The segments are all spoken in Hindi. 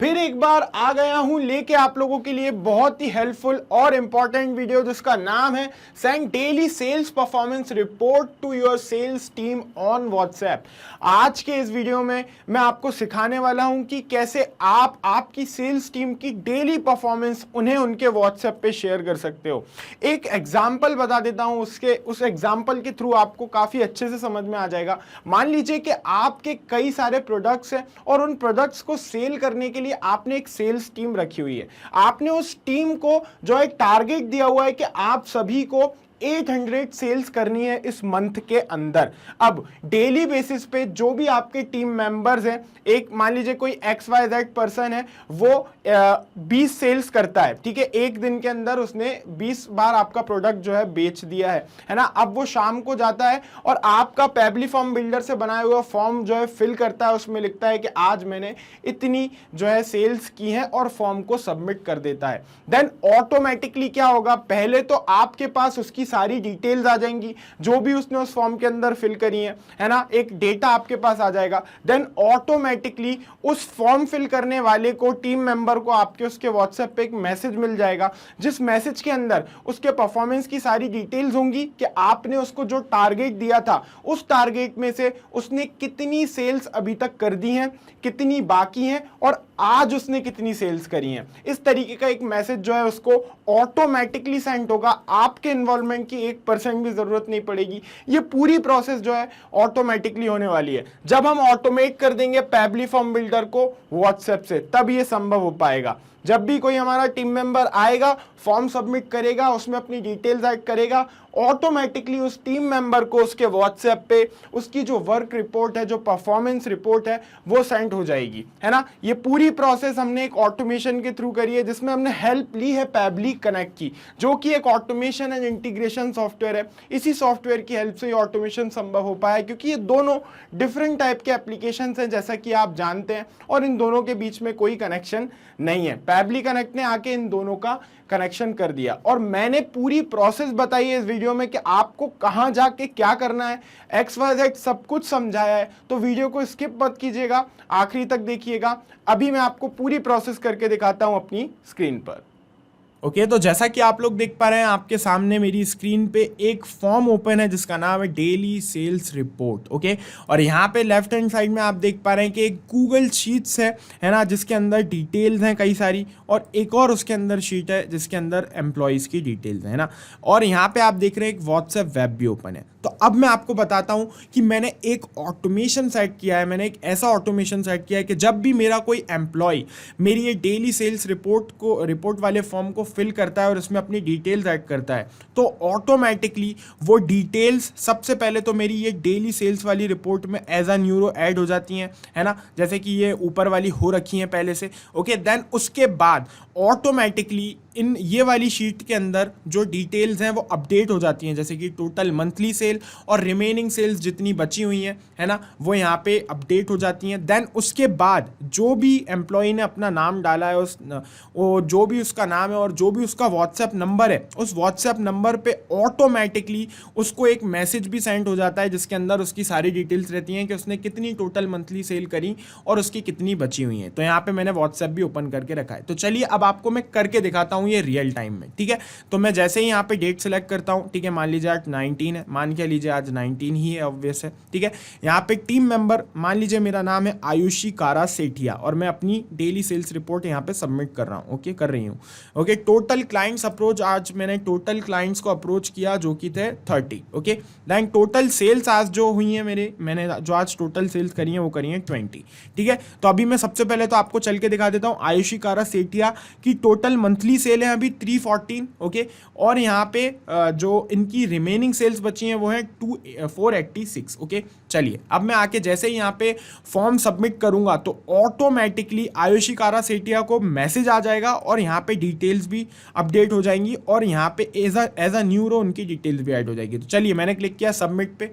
फिर एक बार आ गया हूं लेके आप लोगों के लिए बहुत ही हेल्पफुल और इंपॉर्टेंट वीडियो जिसका नाम है send daily sales performance report to your sales team on WhatsApp. आज के इस वीडियो में मैं आपको सिखाने वाला हूं कि कैसे आप आपकी सेल्स टीम की डेली परफॉर्मेंस उन्हें उनके व्हाट्सएप पे शेयर कर सकते हो। एक एग्जांपल बता देता हूं, उस एग्जांपल के थ्रू आपको काफी अच्छे से समझ में आ जाएगा। मान लीजिए कि आपके कई सारे प्रोडक्ट्स हैं और उन प्रोडक्ट्स को सेल करने के लिए आपने एक सेल्स टीम रखी हुई है। आपने उस टीम को जो एक टारगेट दिया हुआ है कि आप सभी को 800 सेल्स करनी है इस मंथ के अंदर। अब डेली बेसिस पे जो भी आपके टीम मेंबर्स हैं, एक मान लीजिए कोई XYZ पर्सन है, वो 20 सेल्स करता है, ठीक है, एक दिन के अंदर उसने 20 बार आपका प्रोडक्ट जो है बेच दिया है ना। अब वो शाम को जाता है और आपका पेबली फॉर्म बिल्डर से बनाया हुआ फॉर्म जो है फिल करता है, उसमें लिखता है कि आज मैंने इतनी जो है सेल्स की है और फॉर्म को सबमिट कर देता है। देन ऑटोमेटिकली क्या होगा, पहले तो आपके पास उसकी सारी डिटेल्स आ जाएंगी जो भी उसने उस फॉर्म के अंदर फिल करी है ना, एक डेटा आपके पास आ जाएगा। देन ऑटोमेटिकली उस फॉर्म फिल करने वाले को, टीम मेंबर को, आपके उसके व्हाट्सएप पे एक मैसेज मिल जाएगा जिस मैसेज के अंदर उसके परफॉर्मेंस की सारी डिटेल्स होंगी कि आपने उसको जो टारगेट दिया था उस टारगेट में से उसने कितनी सेल्स अभी तक कर दी हैं, कितनी बाकी हैं और आज उसने कितनी सेल्स करी हैं। इस तरीके का एक मैसेज जो है उसको ऑटोमेटिकली सेंड होगा, आपके इन्वॉल्वमेंट की 1% भी जरूरत नहीं पड़ेगी। ये पूरी प्रोसेस जो है ऑटोमेटिकली होने वाली है। जब हम ऑटोमेट कर देंगे पेबली फॉर्म बिल्डर को व्हाट्सएप से, तब ये संभव हो पाएगा। जब भी कोई हमारा टीम मेंबर आएगा, फॉर्म सबमिट करेगा, उसमें अपनी डिटेल्स ऐड करेगा, ऑटोमेटिकली उस टीम मेंबर को उसके व्हाट्सएप पे उसकी जो वर्क रिपोर्ट है, जो परफॉर्मेंस रिपोर्ट है, वो सेंड हो जाएगी, है ना। ये पूरी प्रोसेस हमने एक ऑटोमेशन के थ्रू करी है जिसमें हमने हेल्प ली है पेबली कनेक्ट की, जो कि एक ऑटोमेशन एंड इंटीग्रेशन सॉफ्टवेयर है। इसी सॉफ्टवेयर की हेल्प से ये ऑटोमेशन संभव हो पाया क्योंकि ये दोनों डिफरेंट टाइप के एप्लीकेशन हैं जैसा कि आप जानते हैं, और इन दोनों के बीच में कोई कनेक्शन नहीं है। पेबली कनेक्ट ने आके इन दोनों का कनेक्शन कर दिया और मैंने पूरी प्रोसेस बताई है इस वीडियो में कि आपको कहां जाके क्या करना है, XYZ सब कुछ समझाया है। तो वीडियो को स्किप मत कीजिएगा, आखिरी तक देखिएगा। अभी मैं आपको पूरी प्रोसेस करके दिखाता हूं अपनी स्क्रीन पर। ओके, तो जैसा कि आप लोग देख पा रहे हैं, आपके सामने मेरी स्क्रीन पे एक फॉर्म ओपन है जिसका नाम है डेली सेल्स रिपोर्ट। ओके, और यहाँ पे लेफ्ट हैंड साइड में आप देख पा रहे हैं कि एक गूगल शीट्स है ना, जिसके अंदर डिटेल्स हैं कई सारी, और एक और उसके अंदर शीट है जिसके अंदर एम्प्लॉयज़ की डिटेल्स है ना। और यहाँ पे आप देख रहे हैं एक व्हाट्सएप वेब भी ओपन है। तो अब मैं आपको बताता हूँ कि मैंने एक ऑटोमेशन सेट किया है, मैंने एक ऐसा ऑटोमेशन सेट किया है कि जब भी मेरा कोई एम्प्लॉय मेरी ये डेली सेल्स रिपोर्ट वाले फॉर्म को फिल करता है और इसमें अपनी डिटेल्स ऐड करता है, तो ऑटोमेटिकली वो डिटेल्स सबसे पहले तो मेरी ये डेली सेल्स वाली रिपोर्ट में एज अ न्यूरो ऐड हो जाती हैं, है ना, जैसे कि ये ऊपर वाली हो रखी हैं पहले से। ओके, देन उसके बाद ऑटोमेटिकली इन ये वाली शीट के अंदर जो डिटेल्स हैं वो अपडेट हो जाती हैं, जैसे कि टोटल मंथली सेल और रिमेनिंग सेल्स जितनी बची हुई हैं, है ना, वो यहाँ पे अपडेट हो जाती हैं। देन उसके बाद जो भी एम्प्लॉय ने अपना नाम डाला है, वो जो भी उसका नाम है और जो भी उसका व्हाट्सएप नंबर है, उस व्हाट्सएप नंबर पे ऑटोमेटिकली उसको एक मैसेज भी सेंड हो जाता है जिसके अंदर उसकी सारी डिटेल्स रहती हैं कि उसने कितनी टोटल मंथली सेल करी और उसकी कितनी बची हुई हैं। तो यहाँ पे मैंने व्हाट्सएप भी ओपन करके रखा है। तो चलिए अब आपको मैं करके दिखाता हूँ ये रियल टाइम में, ठीक है। तो मैं जैसे ही यहाँ पे डेट सेलेक्ट करता हूँ, ठीक है, मान लीजिए आज 19 है, मान के लीजिए आज 19 ही है, ऑब्वियस है, ठीक है। यहाँ पे टीम मेंबर, मान लीजिए मेरा नाम है आयुषी कारा सेठिया और मैं अपनी डेली सेल्स रिपोर्ट यहाँ पे सबमिट कर रहा हूँ। ओके, कर रही हूँ। ओके, टोटल क्लाइंट्स अप्रोच, आज मैंने टोटल क्लाइंट्स को अप्रोच किया जो कि थे 30। ओके, देन टोटल सेल्स आज जो हुई है मैंने जो आज टोटल सेल्स करी है वो करी है 20, ठीक है। तो अभी मैं सबसे पहले तो आपको चल के दिखा देता हूँ आयुषी कारा सेठिया की टोटल मंथली सेल है अभी 314। ओके, और यहाँ पे जो इनकी रिमेनिंग सेल्स बची हैं वो है 486। ओके, चलिए अब मैं आके जैसे ही यहाँ पे फॉर्म सबमिट करूंगा तो ऑटोमेटिकली आयुषी कारा सेठिया को मैसेज आ जाएगा और यहाँ पे डिटेल्स भी अपडेट हो जाएंगी और यहाँ पे एज अ न्यू रो उनकी डिटेल्स भी ऐड हो जाएगी। तो चलिए मैंने क्लिक किया सबमिट पे,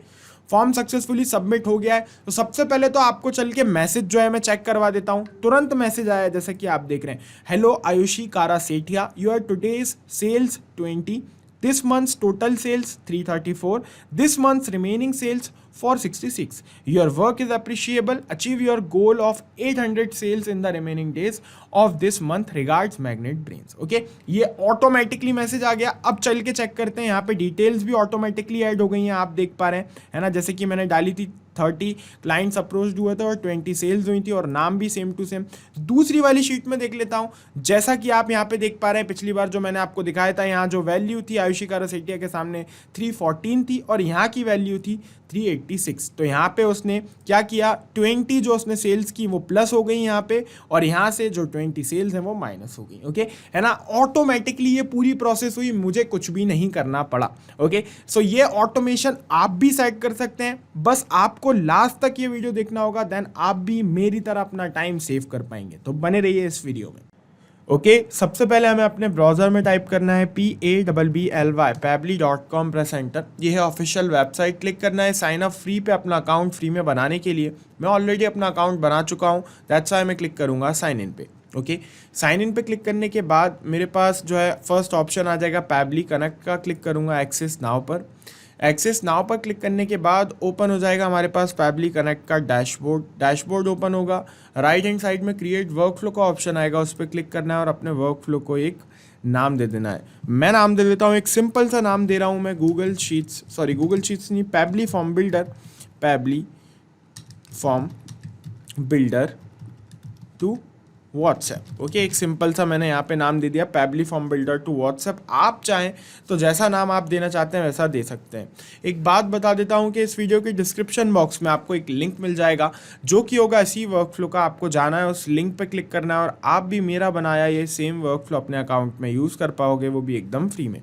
फॉर्म सक्सेसफुली सबमिट हो गया है। तो सबसे पहले तो आपको चल के मैसेज जो है मैं चेक करवा देता हूं। तुरंत मैसेज आया जैसे कि आप देख रहे हैं, hello Ayushi Kara Sethia, your today's sales 20, this month's total sales 334, this month's remaining sales for 66. Your work is appreciable. Achieve your goal of 800 sales in the remaining days of this month. Regards, Magnet Brains. Okay, ये ऑटोमेटिकली मैसेज आ गया. अब चल के चेक करते हैं. यहाँ पे डिटेल्स भी ऑटोमेटिकली ऐड हो गई हैं, आप देख पा रहे हैं, है ना. जैसे कि मैंने डाली थी 30 क्लाइंट्स अप्रोच हुए थे और 20 सेल्स हुई थी और नाम भी सेम टू सेम. दूसरी वाली शीट में देख लेता हूं. जैसा कि आप यहां पे देख पा रहे हैं, पिछली बार जो मैंने आपको दिखाया था, यहां जो वैल्यू थी आयुषी कारसेटिया के सामने 314 थी और यहां की वैल्यू थी 386. तो यहाँ पे उसने क्या किया, 20 जो उसने सेल्स की वो प्लस हो गई यहाँ पे, और यहाँ से जो 20 सेल्स हैं वो माइनस हो गई. ओके, है ना. ऑटोमेटिकली ये पूरी प्रोसेस हुई, मुझे कुछ भी नहीं करना पड़ा. ओके, सो ये ऑटोमेशन आप भी सेट कर सकते हैं. बस आपको लास्ट तक ये वीडियो देखना होगा, देन आप भी मेरी तरह अपना टाइम सेव कर पाएंगे. तो बने रहिए इस वीडियो में. ओके, सबसे पहले हमें अपने ब्राउज़र में टाइप करना है PABBLY pabbly.com प्रेस एंटर. ये है ऑफिशियल वेबसाइट. क्लिक करना है साइन अप फ्री पे, अपना अकाउंट फ्री में बनाने के लिए. मैं ऑलरेडी अपना अकाउंट बना चुका हूँ, दैट्स व्हाई मैं क्लिक करूँगा साइन इन पे. ओके, साइन इन पे क्लिक करने के बाद मेरे पास जो है फर्स्ट ऑप्शन आ जाएगा पैबली कनेक्ट का. क्लिक करूँगा एक्सेस नाउ पर. एक्सेस नाउ पर क्लिक करने के बाद ओपन हो जाएगा हमारे पास पैबली कनेक्ट का डैशबोर्ड ओपन होगा. राइट हैंड साइड में क्रिएट वर्कफ्लो का ऑप्शन आएगा, उस पर क्लिक करना है और अपने वर्कफ्लो को एक नाम दे देना है. मैं नाम दे देता हूँ, एक सिंपल सा नाम दे रहा हूँ मैं, गूगल शीट्स नहीं, Pabbly form builder to WhatsApp. Okay, एक सिंपल सा मैंने यहाँ पे नाम दे दिया, Pabbly form builder to WhatsApp. आप चाहें तो जैसा नाम आप देना चाहते हैं वैसा दे सकते हैं. एक बात बता देता हूँ कि इस वीडियो के डिस्क्रिप्शन बॉक्स में आपको एक लिंक मिल जाएगा जो कि होगा इसी वर्कफ्लो का. आपको जाना है, उस लिंक पे क्लिक करना है और आप भी मेरा बनाया ये सेम वर्कफ्लो अपने अकाउंट में यूज़ कर पाओगे, वो भी एकदम फ्री में.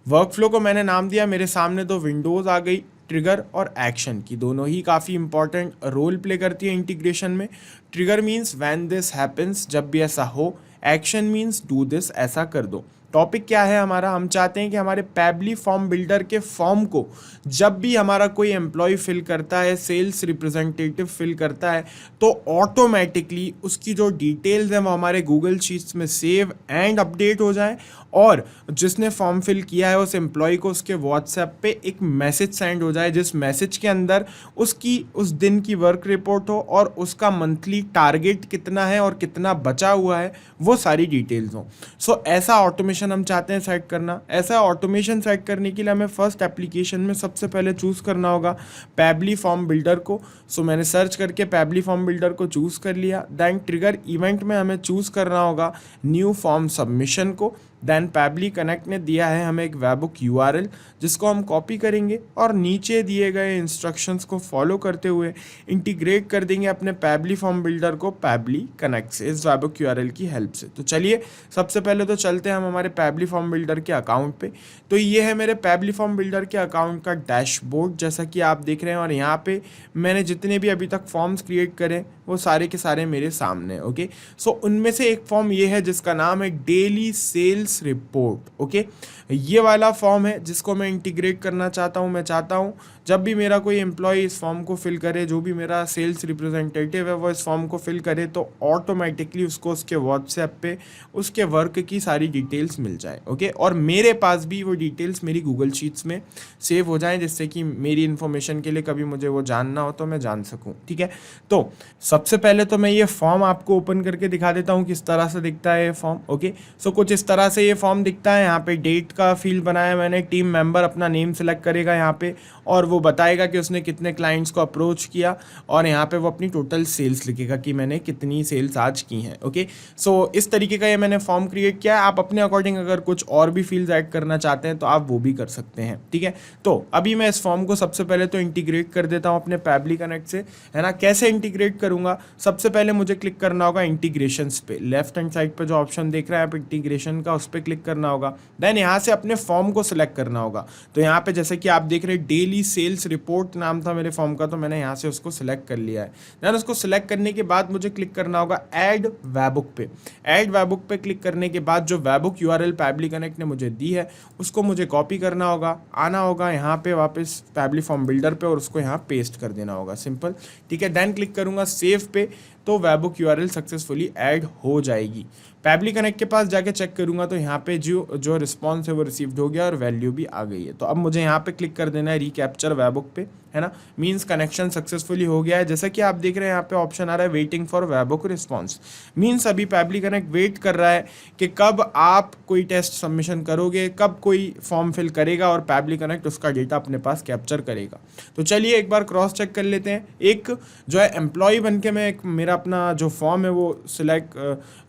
वर्कफ्लो को मैंने नाम दिया. मेरे सामने दो विंडोज़ आ गई, ट्रिगर और एक्शन की. दोनों ही काफ़ी इंपॉर्टेंट रोल प्ले करती है इंटीग्रेशन में. Trigger means when this happens, जब भी ऐसा हो. एक्शन मीन्स डू दिस, ऐसा कर दो. टॉपिक क्या है हमारा, हम चाहते हैं कि हमारे पैबली फॉर्म बिल्डर के फॉर्म को जब भी हमारा कोई एम्प्लॉय फिल करता है, सेल्स रिप्रेजेंटेटिव फिल करता है, तो ऑटोमेटिकली उसकी जो डिटेल्स हैं वो हमारे गूगल शीट्स में सेव एंड अपडेट हो जाए, और जिसने फॉर्म फिल किया है उस एम्प्लॉय को उसके व्हाट्सएप पे एक मैसेज सेंड हो जाए, जिस मैसेज के अंदर उसकी उस दिन की वर्क रिपोर्ट हो और उसका मंथली टारगेट कितना है और कितना बचा हुआ है, वो सारी डिटेल्स हो. सो ऐसा ऑटोमेशन हम चाहते हैं सेट करना. ऐसा ऑटोमेशन सेट करने के लिए हमें फर्स्ट एप्लीकेशन में सबसे पहले चूज़ करना होगा पैबली फॉर्म बिल्डर को. सो मैंने सर्च करके पैबली फॉर्म बिल्डर को चूज़ कर लिया. देन ट्रिगर इवेंट में हमें चूज़ करना होगा न्यू फॉर्म सबमिशन को. देन पैबली कनेक्ट ने दिया है हमें एक वेबबुक URL, जिसको हम कॉपी करेंगे और नीचे दिए गए इंस्ट्रक्शंस को फॉलो करते हुए इंटीग्रेट कर देंगे अपने पैबली फॉर्म बिल्डर को पैबली कनेक्ट से, इस वेबबुक URL की हेल्प से. तो चलिए सबसे पहले तो चलते हैं हम हमारे पैबली फॉर्म बिल्डर के अकाउंट पे. तो ये है मेरे पैबली फॉर्म बिल्डर के अकाउंट का डैशबोर्ड, जैसा कि आप देख रहे हैं. और यहाँ पे मैंने जितने भी अभी तक फॉर्म्स क्रिएट करे वो सारे के सारे मेरे सामने. ओके, सो उनमें से एक फॉर्म ये है जिसका नाम है डेली सेल्स रिपोर्ट. ओके, ये वाला फॉर्म है जिसको मैं इंटीग्रेट करना चाहता हूँ. मैं चाहता हूँ जब भी मेरा कोई एम्प्लॉय इस फॉर्म को फिल करे, जो भी मेरा सेल्स रिप्रेजेंटेटिव है वो इस फॉर्म को फिल करे, तो ऑटोमेटिकली उसको उसके व्हाट्सएप पे उसके वर्क की सारी डिटेल्स मिल जाए. ओके, और मेरे पास भी वो डिटेल्स मेरी गूगल शीट्स में सेव हो जाएं, जिससे कि मेरी इन्फॉर्मेशन के लिए कभी मुझे वो जानना हो तो मैं जान सकूँ. ठीक है, तो सबसे पहले तो मैं ये फॉर्म आपको ओपन करके दिखा देता हूँ किस तरह से दिखता है ये फॉर्म. ओके, सो कुछ इस तरह से ये फॉर्म दिखता है. यहाँ पे डेट का फील्ड बनाया मैंने. टीम मेंबर अपना नेम सेलेक्ट करेगा यहाँ पे और वो बताएगा कि उसने कितने क्लाइंट्स को अप्रोच किया, और यहाँ पे वो अपनी टोटल सेल्स लिखेगा कि मैंने कितनी सेल्स आज की हैं. ओके, सो इस तरीके का ये मैंने फॉर्म क्रिएट किया है. आप अपने अकॉर्डिंग अगर कुछ और भी फील्ड्स ऐड करना चाहते हैं तो आप वो भी कर सकते हैं. ठीक है, तो अभी मैं इस फॉर्म को सबसे पहले तो इंटीग्रेट कर देता हूँ अपने पैबली कनेक्ट से, है ना. कैसे इंटीग्रेट करूँगा, सबसे पहले मुझे क्लिक करना होगा इंटीग्रेशंस पे. लेफ्ट हैंड साइड पे जो ऑप्शन देख रहे हैं आप इंटीग्रेशन का, उस पर क्लिक करना होगा. देन यहाँ से अपने फॉर्म को सिलेक्ट करना होगा. तो यहाँ पे जैसे कि आप देख रहे हैं डेली सेल्स रिपोर्ट नाम था मेरे फॉर्म का, तो मैंने यहाँ से उसको सिलेक्ट कर लिया है. देन उसको सिलेक्ट करने के बाद मुझे क्लिक करना होगा ऐड वेबबुक पे. ऐड वेबबुक पे क्लिक करने के बाद जो वेबबुक URL पैबली कनेक्ट ने मुझे दी है उसको मुझे कॉपी करना होगा, आना होगा यहाँ पे वापस पैबली फॉर्म बिल्डर पे और उसको यहाँ पेस्ट कर देना होगा. सिंपल. ठीक है, देन क्लिक करूँगा सेव पे. तो वेबुक यूआरएल सक्सेसफुली ऐड हो जाएगी। पैबली कनेक्ट के पास जाके चेक करूंगा तो यहाँ पे जो रिस्पॉन्स है वो रिसीव्ड हो गया और वैल्यू भी आ गई है। तो अब मुझे यहाँ पे क्लिक कर देना है रिकैप्चर वेबुक पे, है ना, मींस कनेक्शन सक्सेसफुली हो गया है। जैसा कि आप देख रहे हैं यहाँ पे ऑप्शन आ रहा है वेटिंग फॉर वेबुक रिस्पॉन्स, मींस अभी पैबली कनेक्ट वेट कर रहा है कि कब आप कोई टेस्ट सबमिशन करोगे, कब कोई फॉर्म फिल करेगा और पैबली कनेक्ट उसका डेटा अपने पास कैप्चर करेगा। तो चलिए एक बार क्रॉस चेक कर लेते हैं। एक जो है एम्प्लॉय बन के मैं एक मेरा अपना जो फॉर्म है वो सिलेक्ट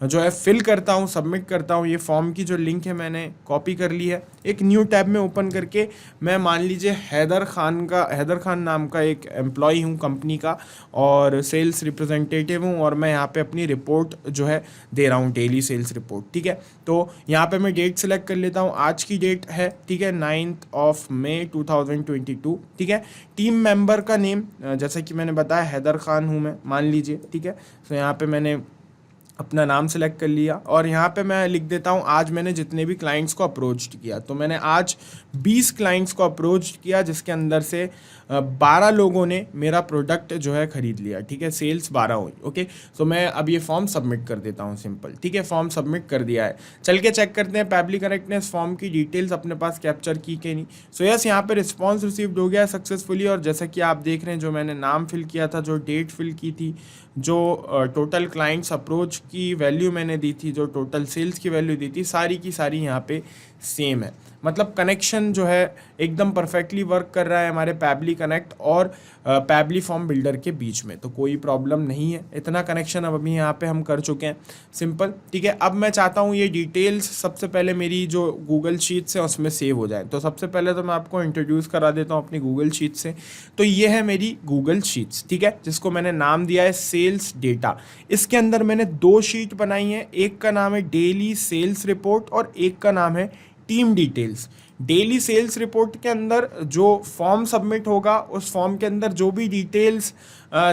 जो है फिल करता हूँ, सबमिट करता हूँ। ये फॉर्म की जो लिंक है मैंने कॉपी कर ली है, एक न्यू टैब में ओपन करके मैं मान लीजिए हैदर खान नाम का एक एम्प्लॉय हूँ कंपनी का और सेल्स रिप्रेजेंटेटिव हूँ और मैं यहाँ पे अपनी रिपोर्ट जो है दे रहा हूँ, डेली सेल्स रिपोर्ट, ठीक है। तो यहाँ पे मैं डेट सेलेक्ट कर लेता हूँ, आज की डेट है, ठीक है, 9 मई 2022, ठीक है। टीम मेंबर का नेम जैसा कि मैंने बताया हैदर खान हूँ मैं, मान लीजिए, ठीक है। तो यहाँ पे मैंने अपना नाम सेलेक्ट कर लिया और यहाँ पे मैं लिख देता हूँ आज मैंने जितने भी क्लाइंट्स को अप्रोच किया। तो मैंने आज 20 क्लाइंट्स को अप्रोच किया जिसके अंदर से 12 लोगों ने मेरा प्रोडक्ट जो है ख़रीद लिया, ठीक है, सेल्स 12 हुई। ओके, तो मैं अब ये फॉर्म सबमिट कर देता हूँ, सिंपल, ठीक है। फॉर्म सबमिट कर दिया है, चल के चेक करते हैं पैबली कनेक्ट ने इस फॉर्म की डिटेल्स अपने पास कैप्चर की कि नहीं। सो यस, यहाँ पे रिस्पॉन्स रिसीव्ड हो गया सक्सेसफुली और जैसा कि आप देख रहे हैं जो मैंने नाम फिल किया था, जो डेट फिल की थी, जो टोटल क्लाइंट्स अप्रोच की वैल्यू मैंने दी थी, जो टोटल सेल्स की वैल्यू दी थी, सारी की सारी यहाँ पे सेम है। मतलब कनेक्शन जो है एकदम परफेक्टली वर्क कर रहा है हमारे पैबली कनेक्ट और पैबली फॉर्म बिल्डर के बीच में, तो कोई प्रॉब्लम नहीं है। इतना कनेक्शन अब अभी यहाँ पे हम कर चुके हैं, सिंपल, ठीक है। अब मैं चाहता हूँ ये डिटेल्स सबसे पहले मेरी जो गूगल शीट्स है उसमें सेव हो जाए। तो सबसे पहले तो मैं आपको इंट्रोड्यूस करा देता हूँ अपनी गूगल शीट से। तो ये है मेरी गूगल शीट्स, ठीक है, जिसको मैंने नाम दिया है सेल्स डेटा। इसके अंदर मैंने 2 शीट बनाई हैं, एक का नाम है डेली सेल्स रिपोर्ट और एक का नाम है team details. Daily sales report के अंदर जो फॉर्म सबमिट होगा उस फॉर्म के अंदर जो भी डिटेल्स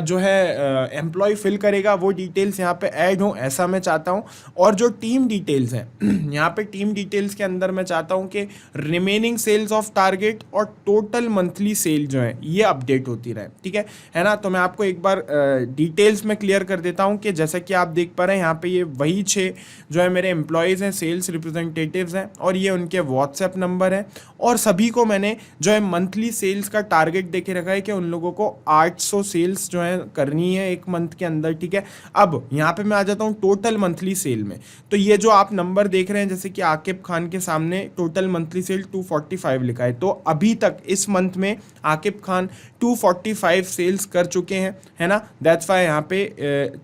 जो है एम्प्लॉय फिल करेगा वो डिटेल्स यहाँ पे ऐड हों, ऐसा मैं चाहता हूँ। और जो टीम डिटेल्स हैं यहाँ पे टीम डिटेल्स के अंदर मैं चाहता हूँ कि रिमेनिंग सेल्स ऑफ टारगेट और टोटल मंथली सेल जो है ये अपडेट होती रहे, ठीक है ना। तो मैं आपको एक बार डिटेल्स में क्लियर कर देता हूँ कि जैसा कि आप देख पा रहे हैं यहाँ पे ये वही 6 जो है मेरे एम्प्लॉयज़ हैं, सेल्स रिप्रेजेंटेटिव्स हैं और ये उनके व्हाट्सएप नंबर है और सभी को मैंने जो है मंथली सेल्स का टारगेट देके रखा है कि उन लोगों को 800 सेल्स जो है करनी है एक मंथ के अंदर, ठीक है। अब यहाँ पे मैं आ जाता हूँ टोटल मंथली सेल में। तो ये जो आप नंबर देख रहे हैं जैसे कि आकिब खान के सामने टोटल मंथली सेल 245 लिखा है, तो अभी तक इस मंथ में आकिब खान 245 सेल्स कर चुके हैं, है ना। दैट्स वाई यहाँ पे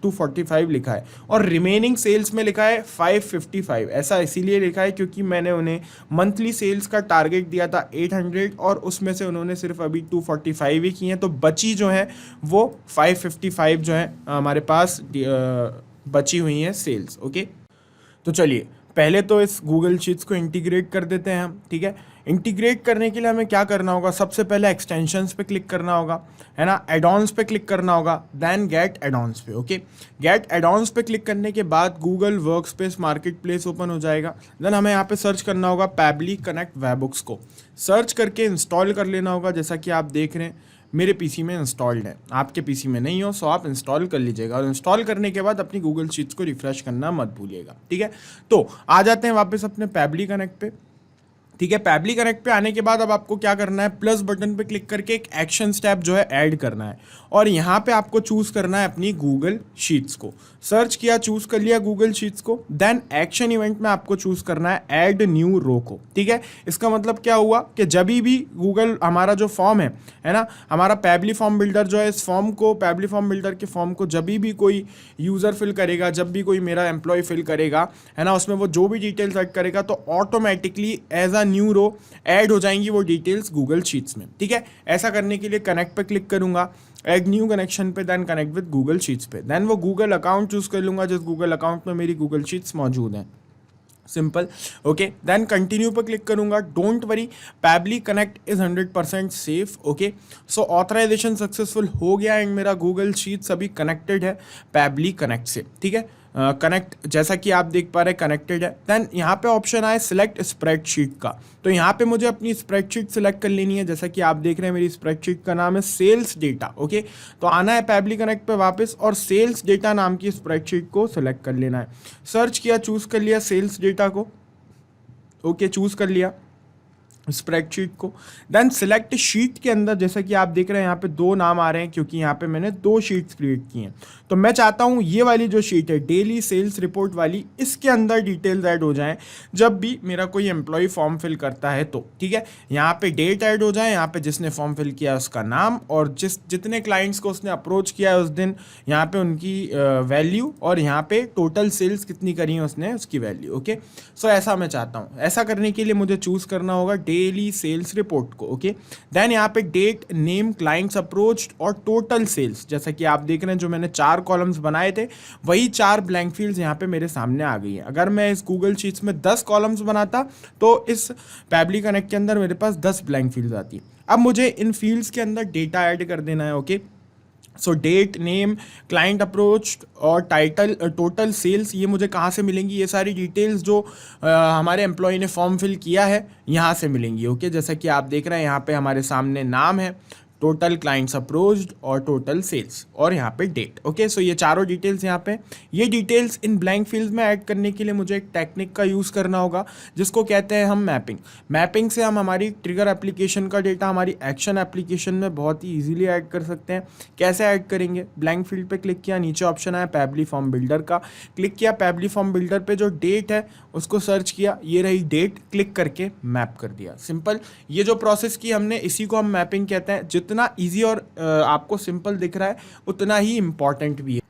245 लिखा है और रिमेनिंग सेल्स में लिखा है 555। ऐसा इसीलिए लिखा है क्योंकि मैंने उन्हें मंथली सेल्स का टारगेट दिया था 800 और उसमें से उन्होंने सिर्फ अभी 245 ही की हैं, तो बची जो है वो 555 जो है हमारे पास बची हुई हैं सेल्स। ओके, तो चलिए पहले तो इस गूगल शीट्स को इंटीग्रेट कर देते हैं हम, ठीक है। इंटीग्रेट करने के लिए हमें क्या करना होगा, सबसे पहले एक्सटेंशंस पे क्लिक करना होगा, है ना, एड-ऑन्स पे क्लिक करना होगा, देन गेट एड-ऑन्स पे। ओके, गेट एड-ऑन्स पे क्लिक करने के बाद Google workspace market place open हो जाएगा। देन हमें यहाँ पे सर्च करना होगा पैबली कनेक्ट वेबुक्स को, सर्च करके इंस्टॉल कर लेना होगा। जैसा कि आप देख रहे हैं मेरे पीसी में इंस्टॉल्ड है, आपके पीसी में नहीं हो सो आप इंस्टॉल कर लीजिएगा और इंस्टॉल करने के बाद अपनी गूगल शीट्स को रिफ्रेश करना मत भूलिएगा, ठीक है। तो आ जाते हैं वापस अपने पैबली कनेक्ट पे, ठीक है। पैबली कनेक्ट पे आने के बाद अब आपको क्या करना है, प्लस बटन पे क्लिक करके एक एक्शन स्टेप जो है ऐड करना है और यहाँ पे आपको चूज करना है अपनी गूगल शीट्स को। सर्च किया, चूज कर लिया गूगल शीट्स को, देन एक्शन इवेंट में आपको चूज करना है ऐड न्यू रो को, ठीक है। इसका मतलब क्या हुआ कि जब भी गूगल हमारा जो फॉर्म है ना, हमारा पैबली फॉर्म बिल्डर जो है इस फॉर्म को, पैबली फॉर्म बिल्डर के फॉर्म को जब भी कोई यूजर फिल करेगा, जब भी कोई मेरा एम्प्लॉय फिल करेगा, है ना, उसमें वो जो भी डिटेल्स ऐड करेगा तो automatically as a new row add हो जाएंगी वो डिटेल्स गूगल शीट्स में, ठीक है। ऐसा करने के लिए कनेक्ट पे क्लिक करूंगा, ऐड न्यू कनेक्शन पे, then connect with Google sheets पे, देन वो गूगल अकाउंट चूज कर लूंगा जिस गूगल अकाउंट में मेरी गूगल शीट्स मौजूद हैं, सिंपल। ओके, देन कंटिन्यू पर क्लिक करूंगा। Don't worry, Pabbly connect is 100% safe. Okay, so authorization successful हो गया एंड मेरा गूगल शीट्स अभी कनेक्टेड है पैबली कनेक्ट से, ठीक है। कनेक्ट, जैसा कि आप देख पा रहे हैं कनेक्टेड है। देन यहाँ पे ऑप्शन आए सिलेक्ट स्प्रेडशीट का, तो यहाँ पे मुझे अपनी स्प्रेडशीट सिलेक्ट कर लेनी है। जैसा कि आप देख रहे हैं मेरी स्प्रेडशीट का नाम है सेल्स डेटा। ओके, तो आना है पैबली कनेक्ट पे वापस और सेल्स डेटा नाम की स्प्रेडशीट को सिलेक्ट कर लेना है। सर्च किया, चूज कर लिया सेल्स डेटा को। ओके, चूज कर लिया स्प्रेडशीट को। देन सिलेक्ट शीट के अंदर जैसा कि आप देख रहे हैं यहाँ पे दो नाम आ रहे हैं क्योंकि यहाँ पे मैंने दो शीट्स क्रिएट की हैं। तो मैं चाहता हूँ ये वाली जो शीट है डेली सेल्स रिपोर्ट वाली, इसके अंदर डिटेल्स ऐड हो जाएं जब भी मेरा कोई एम्प्लॉय फॉर्म फिल करता है तो। ठीक है, यहाँ पे डेट ऐड हो जाए, यहाँ पे जिसने फॉर्म फिल किया उसका नाम और जितने क्लाइंट्स को उसने अप्रोच किया है उस दिन, यहाँ पे उनकी वैल्यू और यहाँ पे टोटल सेल्स कितनी करी है उसने उसकी वैल्यू। ओके, सो ऐसा मैं चाहता हूँ। ऐसा करने के लिए मुझे चूज करना होगा डेली सेल्स रिपोर्ट को। ओके, देन यहाँ पे डेट, नेम, क्लाइंट्स अप्रोच्ड और टोटल सेल्स, जैसा कि आप देख रहे हैं जो मैंने 4 कॉलम्स बनाए थे वही 4 ब्लैंक फील्ड्स यहाँ पे मेरे सामने आ गई हैं। अगर मैं इस गूगल शीट्स में 10 कॉलम्स बनाता तो इस पैबली कनेक्ट के अंदर मेरे पास 10 ब्लैंक फील्ड्स आती। अब मुझे इन फील्ड्स के अंदर डेटा ऐड कर देना है। ओके, सो डेट, नेम, क्लाइंट अप्रोच और टाइटल, टोटल सेल्स, ये मुझे कहाँ से मिलेंगी? ये सारी डिटेल्स जो हमारे एम्प्लॉय ने फॉर्म फिल किया है यहाँ से मिलेंगी। ओके, जैसा कि आप देख रहे हैं यहाँ पे हमारे सामने नाम है, टोटल क्लाइंट्स अप्रोच्ड और टोटल सेल्स और यहाँ पे डेट। ओके, सो ये चारों डिटेल्स यहाँ पे, ये डिटेल्स इन ब्लैंक फील्ड्स में ऐड करने के लिए मुझे एक टेक्निक का यूज़ करना होगा जिसको कहते हैं हम मैपिंग। मैपिंग से हम हमारी ट्रिगर एप्लीकेशन का डेटा हमारी एक्शन एप्लीकेशन में बहुत ही ईजिली ऐड कर सकते हैं। कैसे ऐड करेंगे? ब्लैंक फील्ड पे क्लिक किया, नीचे ऑप्शन आया पैबली फॉर्म बिल्डर का, क्लिक किया, पैबली फॉर्म बिल्डर पे जो डेट है उसको सर्च किया, ये रही डेट, क्लिक करके मैप कर दिया। सिंपल, ये जो प्रोसेस की हमने इसी को हम मैपिंग कहते हैं। जितना ईजी और आपको सिंपल दिख रहा है उतना ही इम्पॉर्टेंट भी है,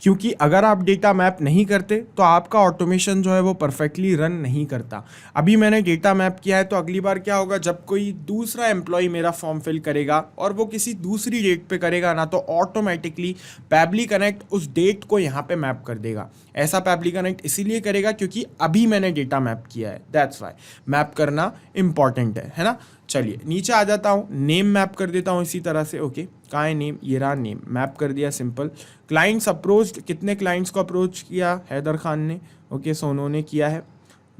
क्योंकि अगर आप डेटा मैप नहीं करते तो आपका ऑटोमेशन जो है वो परफेक्टली रन नहीं करता। अभी मैंने डेटा मैप किया है तो अगली बार क्या होगा, जब कोई दूसरा एम्प्लॉय मेरा फॉर्म फिल करेगा और वो किसी दूसरी डेट पे करेगा ना, तो ऑटोमेटिकली पैबली कनेक्ट उस डेट को यहाँ पे मैप कर देगा। ऐसा पैबली कनेक्ट इसीलिए करेगा क्योंकि अभी मैंने डेटा मैप किया है, दैट्स वाई मैप करना इंपॉर्टेंट है ना। चलिए नीचे आ जाता हूँ, नेम मैप कर देता हूँ इसी तरह से। ओके, कहाँ है नेम? ये रहा नेम, मैप कर दिया सिंपल। क्लाइंट्स अप्रोच्ड, कितने क्लाइंट्स को अप्रोच किया हैदर खान ने? ओके, सो उन्होंने किया है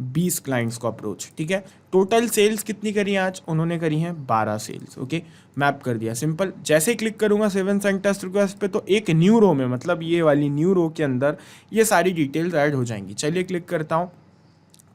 20 क्लाइंट्स को अप्रोच। ठीक है, टोटल सेल्स कितनी करी आज? उन्होंने करी हैं 12 सेल्स। ओके, मैप कर दिया सिंपल। जैसे ही क्लिक करूंगा save and send test request पे तो एक न्यू रो में, मतलब ये वाली न्यू रो के अंदर ये सारी डिटेल्स ऐड हो जाएंगी। चलिए क्लिक करता हूँ,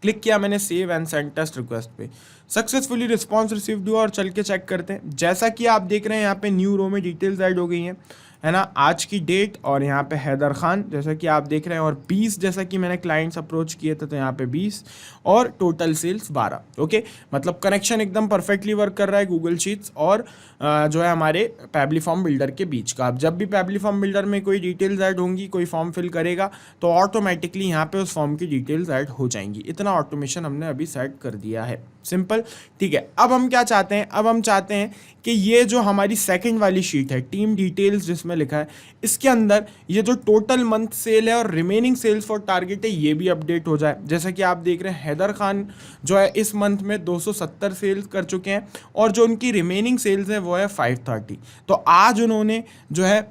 क्लिक किया मैंने save and send test request पे, सक्सेसफुली रिस्पॉन्स रिसीव्ड हुआ और चल के चेक करते हैं। जैसा कि आप देख रहे हैं यहाँ पे न्यू रो में डिटेल्स ऐड हो गई हैं, है ना, आज की डेट और यहाँ पे हैदर खान जैसा कि आप देख रहे हैं, और 20 जैसा कि मैंने क्लाइंट्स अप्रोच किए थे तो यहाँ पे 20 और टोटल सेल्स 12। ओके, मतलब कनेक्शन एकदम परफेक्टली वर्क कर रहा है गूगल शीट्स और जो है हमारे पैबली फॉर्म बिल्डर के बीच का। अब जब भी पैबली फॉर्म बिल्डर में कोई डिटेल्स ऐड होंगी, कोई फॉर्म फिल करेगा तो ऑटोमेटिकली यहाँ पे उस फॉर्म की डिटेल्स ऐड हो जाएंगी। इतना ऑटोमेशन हमने अभी सेट कर दिया है, सिंपल। ठीक है, अब हम क्या चाहते हैं? अब हम चाहते हैं कि ये जो हमारी सेकंड वाली शीट है टीम डिटेल्स जिसमें लिखा है, इसके अंदर ये जो टोटल मंथ सेल है और रिमेनिंग सेल्स फॉर टारगेट है ये भी अपडेट हो जाए। जैसा कि आप देख रहे हैं हैदर खान जो है इस मंथ में 270 सेल्स कर चुके हैं और जो उनकी रिमेनिंग सेल्स है वो है 530। तो आज उन्होंने जो है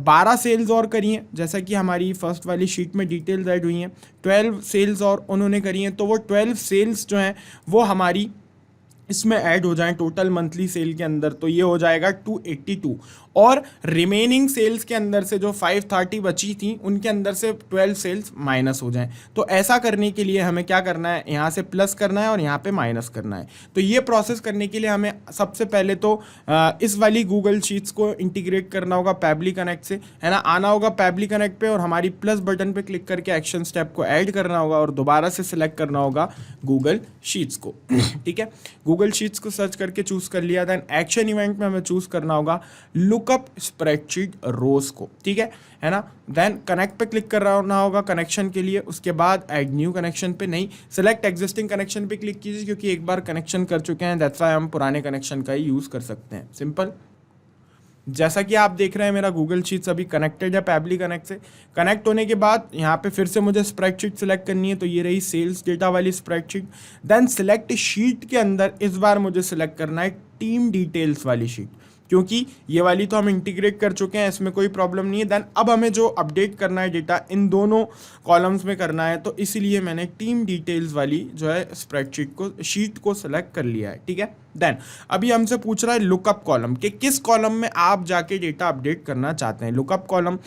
12 सेल्स और करी हैं, जैसा कि हमारी फर्स्ट वाली शीट में डिटेल्स ऐड हुई हैं। 12 सेल्स और उन्होंने करी हैं, तो वो 12 सेल्स जो हैं वो हमारी इसमें ऐड हो जाएं टोटल मंथली सेल के अंदर, तो ये हो जाएगा 282। और रिमेनिंग सेल्स के अंदर से जो 530 बची थी उनके अंदर से 12 सेल्स माइनस हो जाएं। तो ऐसा करने के लिए हमें क्या करना है? यहाँ से प्लस करना है और यहाँ पे माइनस करना है। तो ये प्रोसेस करने के लिए हमें सबसे पहले तो इस वाली गूगल शीट्स को इंटीग्रेट करना होगा पैबली कनेक्ट से, है ना। आना होगा पैबली कनेक्ट पे और हमारी प्लस बटन पे क्लिक करके एक्शन स्टेप को ऐड करना होगा और दोबारा से सिलेक्ट करना होगा गूगल शीट्स को। ठीक है, गूगल शीट्स को सर्च करके चूज कर लिया। देन एक्शन इवेंट में हमें चूज करना होगा लुकअप स्प्रेडशीट रोज को। ठीक है ना। देन कनेक्ट पे क्लिक करना होगा कनेक्शन के लिए, उसके बाद ऐड न्यू कनेक्शन पे नहीं, सिलेक्ट एग्जिस्टिंग कनेक्शन पे क्लिक कीजिए क्योंकि एक बार कनेक्शन कर चुके हैं, दैट्स व्हाई हम पुराने कनेक्शन का ही यूज कर सकते हैं। सिंपल। जैसा कि आप देख रहे हैं मेरा गूगल शीट्स अभी कनेक्टेड है पैबली कनेक्ट से। कनेक्ट होने के बाद यहाँ पे फिर से मुझे स्प्रेडशीट सिलेक्ट करनी है, तो ये रही सेल्स डेटा वाली स्प्रेडशीट। देन सिलेक्ट शीट के अंदर इस बार मुझे सिलेक्ट करना है टीम डिटेल्स वाली शीट। क्योंकि ये वाली तो हम इंटीग्रेट कर चुके हैं, इसमें कोई प्रॉब्लम नहीं है। देन अब हमें जो अपडेट करना है डेटा इन दोनों कॉलम्स में करना है, तो इसीलिए मैंने टीम डिटेल्स वाली जो है शीट को सेलेक्ट कर लिया है, ठीक है। देन अभी हमसे पूछ रहा है लुकअप कॉलम कि किस कॉलम में आप जाके डेटा अपडेट करना चाहते हैं। लुकअप कॉलम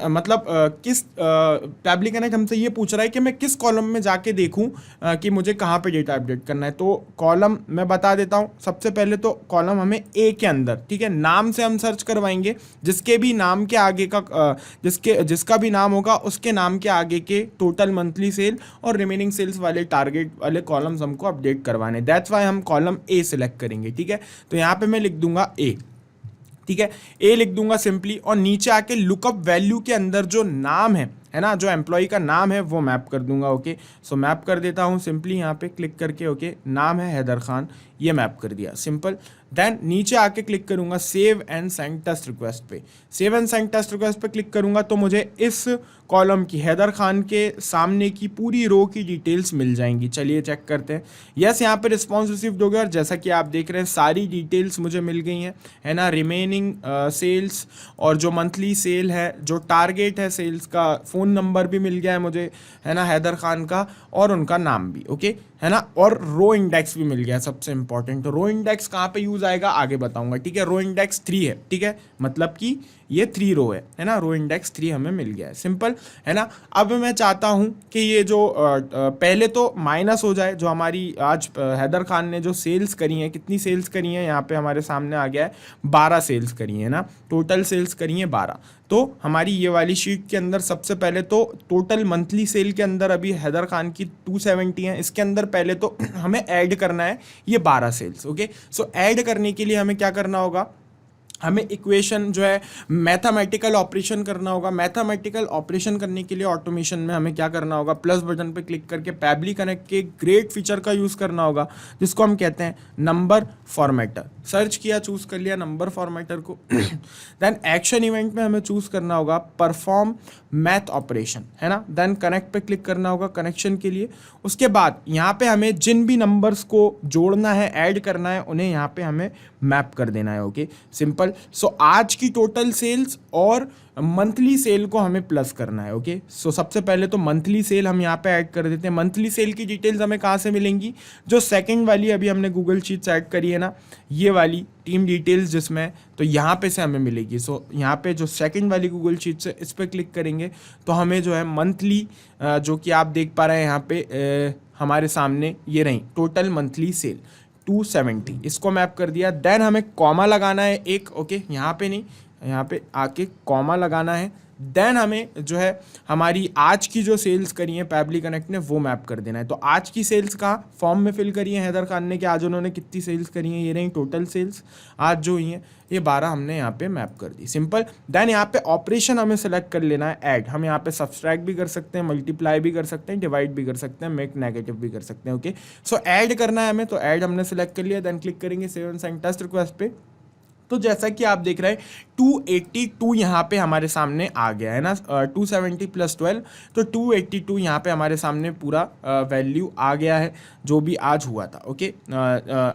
मतलब किस टैबली कनेक्ट हमसे ये पूछ रहा है कि मैं किस कॉलम में जाके देखूं कि मुझे कहाँ पे डेटा अपडेट करना है। तो कॉलम मैं बता देता हूँ। सबसे पहले तो कॉलम हमें ए के अंदर, ठीक है, नाम से हम सर्च करवाएंगे, जिसके भी नाम के आगे का जिसका भी नाम होगा उसके नाम के आगे के टोटल मंथली सेल और रिमेनिंग सेल्स वाले टारगेट वाले कॉलम्स हमको अपडेट करवाने। दैट्स वाई हम कॉलम ए सिलेक्ट करेंगे, ठीक है। तो यहाँ पे मैं लिख दूंगा ए, ठीक है, ए लिख दूंगा सिंपली, और नीचे आके लुकअप वैल्यू के अंदर जो नाम है ना, जो एम्प्लॉय का नाम है वो मैप कर दूंगा। ओके, सो मैप कर देता हूँ सिंपली यहाँ पे क्लिक करके। ओके, नाम है हैदर खान, ये मैप कर दिया, सिंपल। देन नीचे आके क्लिक करूंगा save and send test request पे। Save and send test request पे क्लिक करूंगा तो मुझे इस कॉलम की हैदर खान के सामने की पूरी रो की डिटेल्स मिल जाएंगी। चलिए चेक करते हैं। यस, यहाँ पे रिस्पॉन्स रिसीव्ड हो गया, और जैसा कि आप देख रहे हैं सारी डिटेल्स मुझे मिल गई हैं, है ना। रिमेनिंग सेल्स और जो मंथली सेल है, जो टारगेट है सेल्स का, फ़ोन नंबर भी मिल गया है मुझे, है ना, हैदर खान का, और उनका नाम भी। ओके, है ना, और रो इंडेक्स भी मिल गया, सबसे इंपॉर्टेंट। तो रो इंडेक्स कहाँ पे यूज़ आएगा आगे बताऊंगा, ठीक है। रो इंडेक्स 3 है, ठीक है, मतलब कि ये 3 रो है ना। रो इंडेक्स 3 हमें मिल गया है, सिंपल, है ना। अब मैं चाहता हूँ कि ये जो पहले तो माइनस हो जाए, जो हमारी आज हैदर खान ने जो सेल्स करी हैं, कितनी सेल्स करी हैं यहाँ पे हमारे सामने आ गया है, 12 सेल्स करी हैं ना, टोटल सेल्स करी हैं 12। तो हमारी ये वाली शीट के अंदर सबसे पहले तो टोटल मंथली सेल के अंदर अभी हैदर खान की 270 है, इसके अंदर पहले तो हमें ऐड करना है ये 12 सेल्स। ओके, सो ऐड करने के लिए हमें क्या करना होगा, हमें इक्वेशन जो है मैथमेटिकल ऑपरेशन करना होगा। मैथमेटिकल ऑपरेशन करने के लिए ऑटोमेशन में हमें क्या करना होगा, प्लस बटन पे क्लिक करके पैबली कनेक्ट के ग्रेट फीचर का यूज़ करना होगा, जिसको हम कहते हैं नंबर फॉर्मेटर। सर्च किया, चूज़ कर लिया नंबर फॉर्मेटर को। देन एक्शन इवेंट में हमें चूज़ करना होगा परफॉर्म मैथ ऑपरेशन, है ना। देन कनेक्ट पे क्लिक करना होगा कनेक्शन के लिए। उसके बाद यहाँ पे हमें जिन भी नंबर्स को जोड़ना है, ऐड करना है, उन्हें यहाँ पे हमें मैप कर देना है। Okay, simple. सो आज की टोटल सेल्स और मंथली सेल को हमें प्लस करना है। ओके, सो सबसे पहले तो मंथली सेल हम यहाँ पे ऐड कर देते हैं। मंथली सेल की डिटेल्स हमें कहाँ से मिलेंगी, जो सेकंड वाली अभी हमने गूगल शीट्स ऐड करी है ना, ये वाली टीम डिटेल्स जिसमें, तो यहाँ पे से हमें मिलेगी। सो यहाँ पे जो सेकंड वाली गूगल शीट्स है, इस पर क्लिक करेंगे तो हमें जो है मंथली, जो कि आप देख पा रहे हैं यहाँ पे हमारे सामने ये रही टोटल मंथली सेल 270, इसको मैप कर दिया। देन हमें कॉमा लगाना है एक। ओके, यहाँ पे नहीं, यहाँ पे आके कॉमा लगाना है। देन हमें जो है हमारी आज की जो सेल्स करी हैं पैबली कनेक्ट ने, वो मैप कर देना है। तो आज की सेल्स कहाँ फॉर्म में फिल करी है हैदर खान ने कि आज उन्होंने कितनी सेल्स करी हैं, ये रही टोटल सेल्स आज जो हुई हैं, ये 12 हमने यहाँ पे मैप कर दी, सिंपल। देन यहाँ पे ऑपरेशन हमें सेलेक्ट कर लेना है ऐड। हम यहाँ पे सब्सट्रैक्ट भी कर सकते हैं, मल्टीप्लाई भी कर सकते हैं, डिवाइड भी कर सकते हैं, मेक नेगेटिव भी कर सकते हैं। ओके, सो ऐड करना है हमें, तो ऐड हमने सेलेक्ट कर लिया। देन क्लिक करेंगे save and send test request पे। तो जैसा कि आप देख रहे हैं 282 यहाँ पे हमारे सामने आ गया है ना, 270 + 12, तो 282 यहाँ पे हमारे सामने पूरा वैल्यू आ गया है जो भी आज हुआ था। ओके,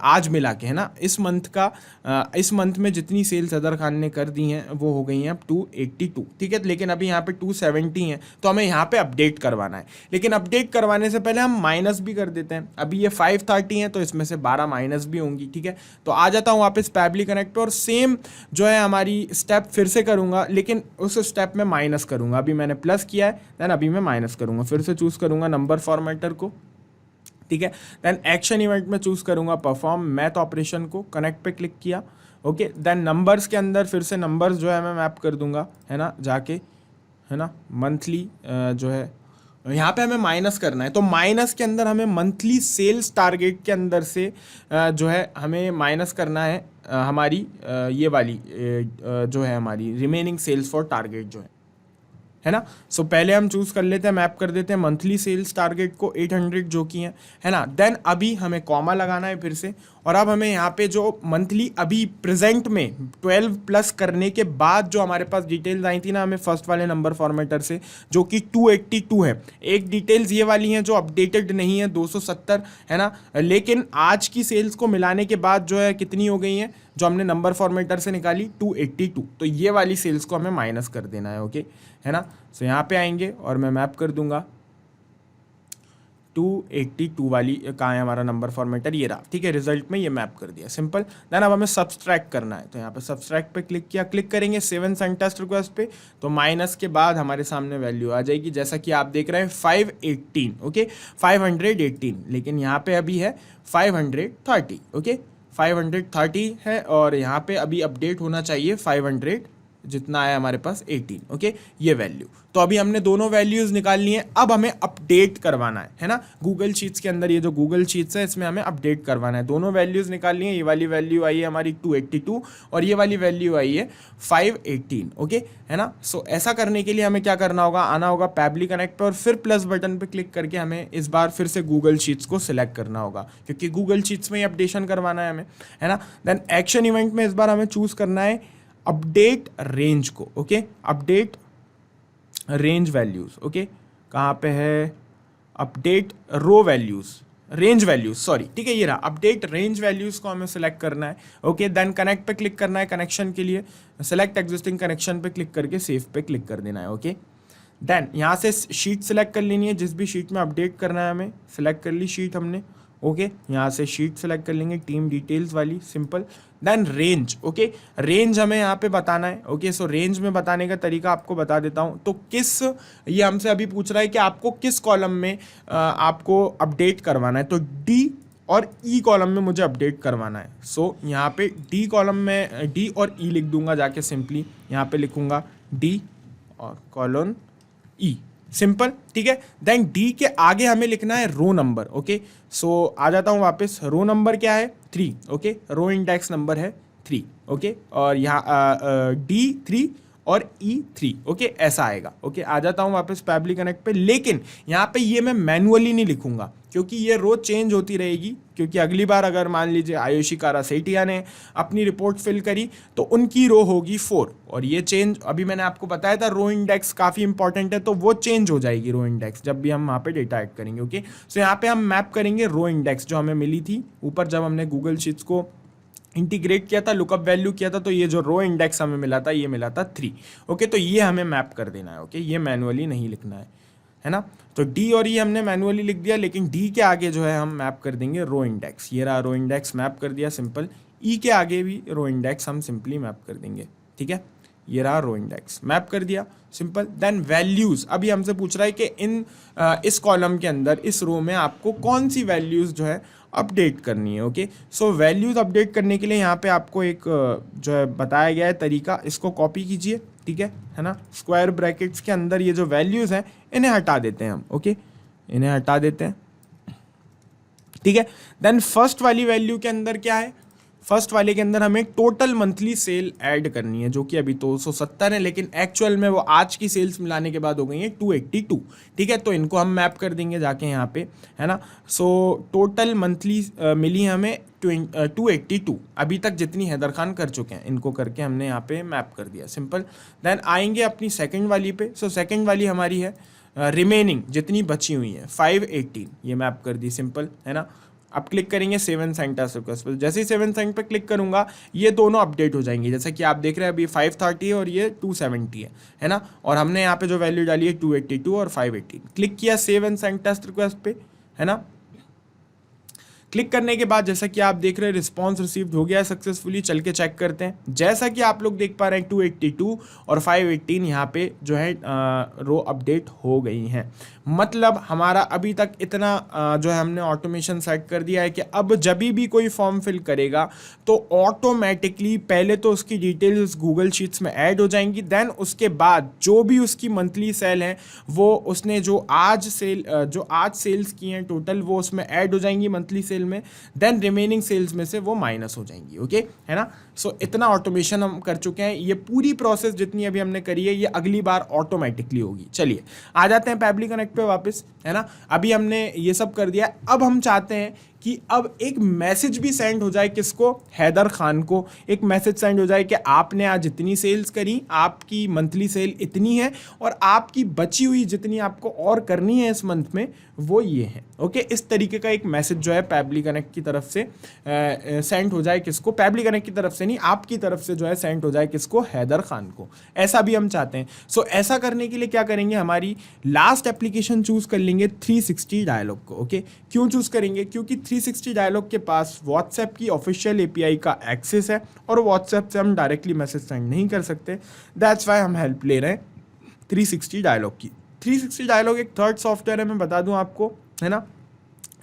आज मिला के, है ना, इस मंथ में जितनी सेल्स हैदर खान ने कर दी हैं वो हो गई हैं अब 282, ठीक है। लेकिन अभी यहाँ पे 270 हैं, तो हमें यहाँ पे अपडेट करवाना है। लेकिन अपडेट करवाने से पहले हम माइनस भी कर देते हैं। अभी ये 530 हैं, तो इसमें से 12 माइनस भी होंगी, ठीक है। तो आ जाता हूँ वापस पैबली कनेक्ट और सेम जो है हमारी स्टेप फिर से करूंगा, लेकिन उस स्टेप में माइनस करूंगा। अभी मैंने प्लस किया है, देन अभी मैं माइनस करूंगा। फिर से चूज़ करूंगा नंबर फॉर्मेटर को, ठीक है। देन एक्शन इवेंट में चूज़ करूंगा परफॉर्म मैथ ऑपरेशन को, कनेक्ट पे क्लिक किया। ओके, देन नंबर्स के अंदर फिर से नंबर्स जो है मैं मैप कर दूंगा, है ना, जाके, है ना। मंथली जो है यहाँ पे हमें माइनस करना है, तो माइनस के अंदर हमें मंथली सेल्स टारगेट के अंदर से जो है हमें माइनस करना है हमारी ये वाली जो है हमारी रिमेनिंग सेल्स फॉर टारगेट जो है ना। सो पहले हम चूज़ कर लेते हैं, मैप कर देते हैं मंथली सेल्स टारगेट को 800 जो की है ना। देन अभी हमें कॉमा लगाना है फिर से, और अब हमें यहाँ पे जो मंथली अभी प्रेजेंट में 12 प्लस करने के बाद जो हमारे पास डिटेल्स आई थी ना हमें फर्स्ट वाले नंबर फॉर्मेटर से, जो कि 282 है। एक डिटेल्स ये वाली हैं जो अपडेटेड नहीं है, 270 है ना। लेकिन आज की सेल्स को मिलाने के बाद जो है कितनी हो गई हैं, जो हमने नंबर फॉर्मेटर से निकाली 282, तो ये वाली सेल्स को हमें माइनस कर देना है, ओके, है ना। सो यहाँ पे आएंगे और मैं मैप कर दूंगा 282 वाली, कहाँ है हमारा नंबर फॉर्मेटर, ये रहा, ठीक है, रिजल्ट में ये मैप कर दिया, सिंपल। देन अब हमें सब्सट्रैक्ट करना है, तो यहाँ पे सब्सट्रैक्ट पे क्लिक किया, क्लिक करेंगे 7 सेंड टेस्ट रिक्वेस्ट पे, तो माइनस के बाद हमारे सामने वैल्यू आ जाएगी, जैसा कि आप देख रहे हैं 518, ओके, 518, लेकिन यहाँ पे अभी है 530, ओके, 530 है, और यहाँ पे अभी अपडेट होना चाहिए 500 जितना आया हमारे पास 18, ओके, ये वैल्यू। तो अभी हमने दोनों वैल्यूज निकालनी है, अब हमें अपडेट करवाना है ना, गूगल शीट्स के अंदर, ये जो गूगल शीट्स है इसमें हमें अपडेट करवाना है, दोनों वैल्यूज निकालनी है। ये वाली वैल्यू आई है हमारी 282 और ये वाली वैल्यू आई है 518, ओके, है ना। सो ऐसा करने के लिए हमें क्या करना होगा, आना होगा पैबली कनेक्ट पे और फिर प्लस बटन पे क्लिक करके हमें इस बार फिर से गूगल शीट्स को सिलेक्ट करना होगा, क्योंकि गूगल शीट्स में ही अपडेशन करवाना है हमें, है ना। देन एक्शन इवेंट में इस बार हमें चूज करना है अपडेट रेंज को, okay, update range values, okay, कहाँ पे है, अपडेट रो वैल्यूज, रेंज वैल्यूज, सॉरी, ठीक है, ये रहा, अपडेट रेंज वैल्यूज को हमें सेलेक्ट करना है, ओके। देन कनेक्ट पे क्लिक करना है कनेक्शन के लिए, सेलेक्ट एग्जिस्टिंग कनेक्शन पे क्लिक करके सेव पे क्लिक कर देना है, ओके। देन यहाँ से शीट सेलेक्ट कर लेनी है, जिस भी शीट में अपडेट करना है हमें, सेलेक्ट कर ली शीट हमने, ओके, यहाँ से शीट सेलेक्ट कर लेंगे टीम डिटेल्स वाली, simple. Then range, okay, range हमें यहाँ पे बताना है, ओके। सो रेंज में बताने का तरीका आपको बता देता हूँ। तो किस, ये हमसे अभी पूछ रहा है कि आपको किस कॉलम में आपको अपडेट करवाना है, तो डी और ई कॉलम में मुझे अपडेट करवाना है। सो यहाँ पे डी कॉलम में डी और ई लिख दूंगा जाके, सिंपली यहाँ पे लिखूंगा डी और कॉलन ई, सिंपल, ठीक है। देन डी के आगे हमें लिखना है रो नंबर, ओके। सो आ जाता हूँ वापस, रो नंबर क्या है 3, ओके, रो इंडेक्स नंबर है 3, ओके, और यहाँ डी 3 और ई 3, ओके, ऐसा आएगा, ओके। आ जाता हूँ वापस पैबली कनेक्ट पे, लेकिन यहाँ पे ये मैं मैनुअली नहीं लिखूंगा, क्योंकि ये रो चेंज होती रहेगी, क्योंकि अगली बार अगर मान लीजिए आयुषी कारासेठिया ने अपनी रिपोर्ट फिल करी तो उनकी रो होगी 4, और ये चेंज अभी मैंने आपको बताया था, रो इंडेक्स काफ़ी इंपॉर्टेंट है, तो वो चेंज हो जाएगी रो इंडेक्स जब भी हम वहाँ पे डेटा ऐड करेंगे, ओके। सो यहाँ पे हम मैप करेंगे रो इंडेक्स जो हमें मिली थी ऊपर जब हमने गूगल शीट्स को इंटीग्रेट किया था, लुकअप वैल्यू किया था, तो ये जो रो इंडेक्स हमें मिला था ये मिला था 3, ओके। तो ये हमें मैप कर देना है, ओके, ये मैनुअली नहीं लिखना है ना। तो डी और ई हमने मैनुअली लिख दिया, लेकिन डी के आगे जो है हम मैप कर देंगे रो इंडेक्स, ये रहा रो इंडेक्स मैप कर दिया, सिंपल। ई के आगे भी रो इंडेक्स हम सिंपली मैप कर देंगे, ठीक है, ये रहा रो इंडेक्स मैप कर दिया, सिंपल। देन वैल्यूज, अभी हमसे पूछ रहा है कि इस कॉलम के अंदर इस रो में आपको कौन सी वैल्यूज जो है अपडेट करनी है, ओके। सो वैल्यूज अपडेट करने के लिए यहाँ पे आपको एक जो है बताया गया है तरीका, इसको कॉपी कीजिए, ठीक है ना। स्क्वायर ब्रैकेट्स के अंदर ये जो वैल्यूज हैं इन्हें हटा देते हैं हम, ओके, इन्हें हटा देते हैं, ठीक है। देन फर्स्ट वाली वैल्यू के अंदर क्या है, फर्स्ट वाले के अंदर हमें टोटल मंथली सेल ऐड करनी है, जो कि अभी 270 है, लेकिन एक्चुअल में वो आज की सेल्स मिलाने के बाद हो गई है 282, ठीक है। तो इनको हम मैप कर देंगे जाके यहाँ पे, है ना। सो टोटल मंथली मिली हमें 282, अभी तक जितनी हैदर खान कर चुके हैं इनको करके हमने यहाँ पे मैप कर दिया, सिंपल। देन आएंगे अपनी सेकेंड वाली पे। सो सेकेंड वाली हमारी है रिमेनिंग जितनी बची हुई है 518, ये मैप कर दी, सिंपल, है ना। अब क्लिक करेंगे 7 सेंट टेस्ट रिक्वेस्ट पर, जैसे ही 7 सेंट पे क्लिक करूंगा ये दोनों अपडेट हो जाएंगे, जैसा कि आप देख रहे हैं अभी 530 है और ये 270 है ना। और हमने यहाँ पे जो वैल्यू डाली है 282 और 518, क्लिक किया 7 सेंट टेस्ट रिक्वेस्ट पे, है ना। क्लिक करने के बाद जैसा कि आप देख रहे हैं रिस्पॉन्स रिसीव्ड हो गया है सक्सेसफुली, चल के चेक करते हैं। जैसा कि आप लोग देख पा रहे हैं 282 और 518 यहाँ पे जो है रो अपडेट हो गई हैं, मतलब हमारा अभी तक इतना जो है हमने ऑटोमेशन सेट कर दिया है कि अब जब भी कोई फॉर्म फिल करेगा तो ऑटोमेटिकली पहले तो उसकी डिटेल्स गूगल शीट्स में ऐड हो जाएंगी, देन उसके बाद जो भी उसकी मंथली सेल है वो उसने जो आज सेल्स की हैं टोटल वो उसमें ऐड हो जाएंगी मंथली सेल में, देन रिमेनिंग सेल्स में से वो माइनस हो जाएंगी, ओके, है ना। सो इतना ऑटोमेशन हम कर चुके हैं, ये पूरी प्रोसेस जितनी अभी हमने करी है ये अगली बार ऑटोमेटिकली होगी। चलिए आ जाते हैं पैबली कनेक्ट पे वापस, है ना। अभी हमने ये सब कर दिया, अब हम चाहते हैं कि अब एक मैसेज भी सेंड हो जाए, किसको, हैदर खान को एक मैसेज सेंड हो जाए कि आपने आज इतनी सेल्स करी, आपकी मंथली सेल इतनी है और आपकी बची हुई जितनी आपको और करनी है इस मंथ में वो ये है, ओके। इस तरीके का एक मैसेज जो है पैबली कनेक्ट की तरफ से सेंड हो जाए, किसको, पैबली कनेक्ट की तरफ से से नहीं, आपकी तरफ से जो है सेंड हो जाए किसको, हैदर खान को, ऐसा भी हम चाहते हैं। सो ऐसा करने के लिए क्या करेंगे, हमारी लास्ट एप्लीकेशन चूज कर लेंगे 360 डायलॉग को। ओके, क्यों चूज करेंगे, क्योंकि 360 डायलॉग के पास व्हाट्सएप की ऑफिशियल एपीआई का एक्सेस है और व्हाट्सएप से हम डायरेक्टली मैसेज सेंड नहीं कर सकते, दैट्स वाई हम हेल्प ले रहे हैं 360 डायलॉग की। 360 डायलॉग एक थर्ड सॉफ्टवेयर है, मैं बता दूं आपको, है ना।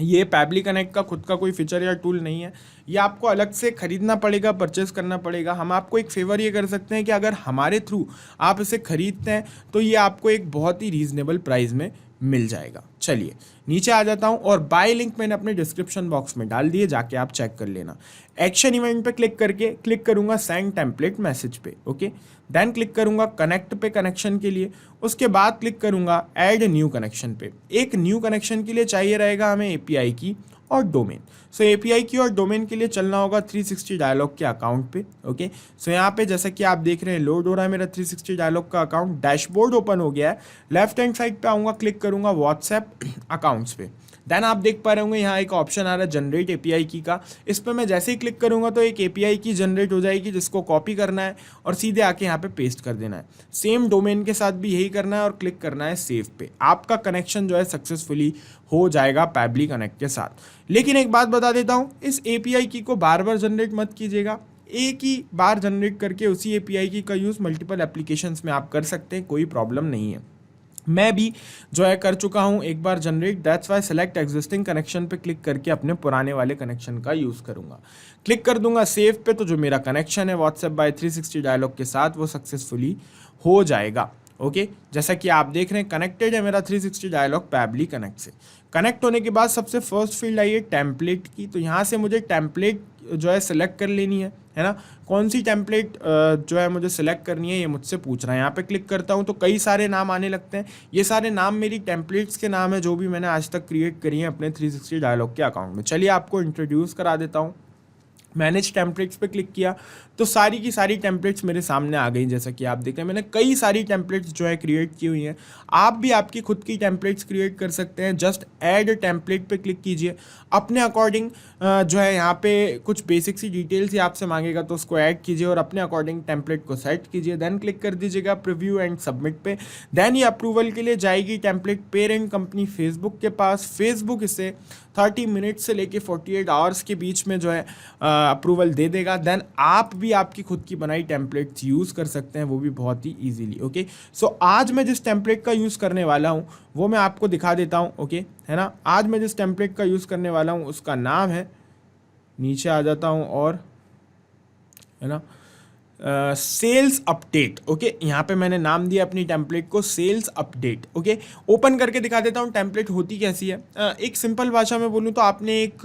ये पैबली कनेक्ट का खुद का कोई फीचर या टूल नहीं है, ये आपको अलग से खरीदना पड़ेगा, परचेस करना पड़ेगा। हम आपको एक फेवर ये कर सकते हैं कि अगर हमारे थ्रू आप इसे खरीदते हैं तो ये आपको एक बहुत ही रीजनेबल प्राइस में मिल जाएगा। चलिए नीचे आ जाता हूँ और बाय लिंक मैंने अपने डिस्क्रिप्शन बॉक्स में डाल दिए, जाके आप चेक कर लेना। एक्शन इवेंट पे क्लिक करूंगा सेंड टेम्पलेट मैसेज पे। ओके, देन क्लिक करूंगा कनेक्ट पे कनेक्शन के लिए, उसके बाद क्लिक करूंगा ऐड न्यू कनेक्शन पे। एक न्यू कनेक्शन के लिए चाहिए रहेगा हमें एपीआई की और डोमेन। सो एपीआई की और डोमेन के लिए चलना होगा 360 डायलॉग के अकाउंट पे। ओके, सो यहाँ पे जैसा कि आप देख रहे हैं लोड हो रहा है मेरा 360 डायलॉग का अकाउंट, डैशबोर्ड ओपन हो गया है। लेफ्ट हैंड साइड पे आऊँगा, क्लिक करूँगा व्हाट्सएप अकाउंट्स पे। देन आप देख पा रहे होंगे यहाँ एक ऑप्शन आ रहा है जनरेट एपीआई की का, इस पर मैं जैसे ही क्लिक करूँगा तो एक एपीआई की जनरेट हो जाएगी जिसको कॉपी करना है और सीधे आके यहाँ पे पेस्ट कर देना है। सेम डोमेन के साथ भी यही करना है और क्लिक करना है सेव पे। आपका कनेक्शन जो है सक्सेसफुली हो जाएगा पैबली कनेक्ट के साथ। लेकिन एक बात बता देता हूँ, इस एपीआई की को बार बार जनरेट मत कीजिएगा, एक ही बार जनरेट करके उसी एपीआई की का यूज़ मल्टीपल एप्लीकेशंस में आप कर सकते हैं, कोई प्रॉब्लम नहीं है। मैं भी जो है कर चुका हूँ एक बार generate, that's why select existing connection पे क्लिक करके अपने पुराने वाले कनेक्शन का यूज़ करूँगा। क्लिक कर दूंगा सेव पे, तो जो मेरा कनेक्शन है व्हाट्सएप बाय 360 डायलॉग के साथ वो सक्सेसफुली हो जाएगा। ओके, जैसा कि आप देख रहे हैं कनेक्टेड है मेरा 360 डायलॉग पैबली कनेक्ट से। कनेक्ट होने के बाद सबसे फर्स्ट फील्ड आई है टेम्पलेट की, तो यहाँ से मुझे टेम्पलेट जो है सिलेक्ट कर लेनी है ना। कौन सी टेम्पलेट जो है मुझे सिलेक्ट करनी है ये मुझसे पूछ रहा है। यहाँ पे क्लिक करता हूँ तो कई सारे नाम आने लगते हैं, ये सारे नाम मेरी टेम्पलेट्स के नाम है जो भी मैंने आज तक क्रिएट करी है अपने 360 डायलॉग के अकाउंट में। चलिए आपको इंट्रोड्यूस करा देता हूँ। मैनेज टेम्पलेट्स पे क्लिक किया तो सारी की सारी टेम्पलेट्स मेरे सामने आ गई। जैसा कि आप देख रहे हैं मैंने कई सारी टेम्पलेट्स जो है क्रिएट की हुई हैं। आप भी आपकी खुद की टेम्पलेट्स क्रिएट कर सकते हैं। जस्ट ऐड टेम्पलेट पे क्लिक कीजिए, अपने अकॉर्डिंग जो है यहाँ पे कुछ बेसिक सी डिटेल्स ही आपसे मांगेगा तो उसको ऐड कीजिए और अपने अकॉर्डिंग टेम्पलेट को सेट कीजिए। देन क्लिक कर दीजिएगा प्रीव्यू एंड सबमिट पे। देन ये अप्रूवल के लिए जाएगी टेम्पलेट पेरेंट कंपनी फेसबुक के पास। फेसबुक इसे 30 मिनट से लेके 48 आवर्स के बीच में जो है अप्रूवल दे देगा। देन आप भी आपकी खुद की बनाई टेम्पलेट्स यूज़ कर सकते हैं, वो भी बहुत ही ईजीली। ओके, सो आज मैं जिस टेम्पलेट का यूज़ करने वाला हूँ वो मैं आपको दिखा देता हूँ। ओके, है ना। आज मैं जिस टेम्पलेट का यूज़ करने वाला हूँ उसका नाम है, नीचे आ जाता हूँ और है ना, सेल्स अपडेट। ओके, यहाँ पे मैंने नाम दिया अपनी टेम्पलेट को सेल्स अपडेट। ओके, ओपन करके दिखा देता हूँ टेम्पलेट होती कैसी है। एक सिंपल भाषा में बोलूँ तो आपने एक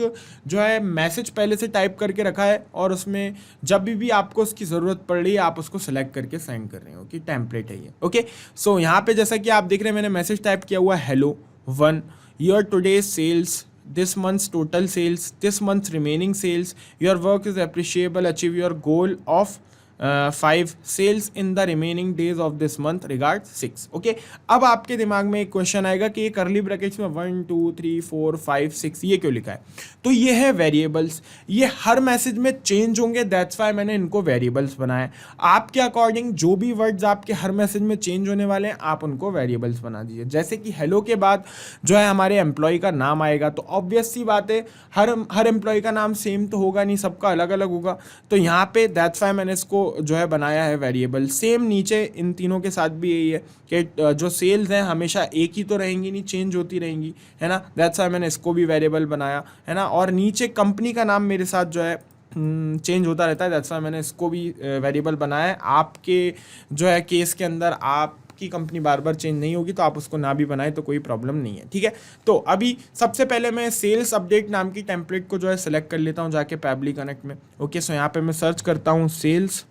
जो है मैसेज पहले से टाइप करके रखा है और उसमें जब भी आपको उसकी ज़रूरत पड़ रही है आप उसको सेलेक्ट करके सेंड कर रहे हो। ओके, टेम्पलेट है ये। ओके, सो यहाँ पे जैसा कि आप देख रहे हैं मैंने मैसेज टाइप किया हुआ hello 1 your today sales, this month's total sales, this month's remaining sales, your work is appreciable, achieve your goal of 5 sales in the remaining days of this month, regards 6। Okay, अब आपके दिमाग में एक क्वेश्चन आएगा कि ये करली ब्रैकेट्स में 1 2 3 4 5 6 ये क्यों लिखा है। तो ये है वेरिएबल्स, ये हर मैसेज में चेंज होंगे, दैट्स वाई मैंने इनको वेरिएबल्स बनाए। आपके अकॉर्डिंग जो भी वर्ड्स आपके हर मैसेज में चेंज होने वाले हैं आप उनको वेरिएबल्स बना दीजिए। जैसे कि हेलो के बाद जो है हमारे एम्प्लॉय का नाम आएगा, तो ऑब्वियस सी बात है हर एम्प्लॉय का नाम सेम तो होगा नहीं, सबका अलग अलग होगा। तो यहाँ पे दैट्स वाई मैंने इसको जो है बनाया है वेरिएबल। सेम नीचे इन तीनों के साथ भी यही है कि जो सेल्स हैं हमेशा एक ही तो रहेंगी नहीं, चेंज होती रहेंगी, है ना। दैट्स वाई मैंने इसको भी वेरिएबल बनाया, है ना। और नीचे कंपनी का नाम मेरे साथ जो है चेंज होता रहता है, दैट्स वाई मैंने इसको भी वेरिएबल बनाया है। आपके जो है केस के अंदर आप की कंपनी बार बार चेंज नहीं होगी तो आप उसको ना भी बनाए तो कोई प्रॉब्लम नहीं है, ठीक है। तो अभी सबसे पहले मैं सेल्स अपडेट नाम की टेम्पलेट को जो है सिलेक्ट कर लेता हूँ जाके पैबली कनेक्ट में। ओके, सो यहाँ पे मैं सर्च करता हूँ सेल्स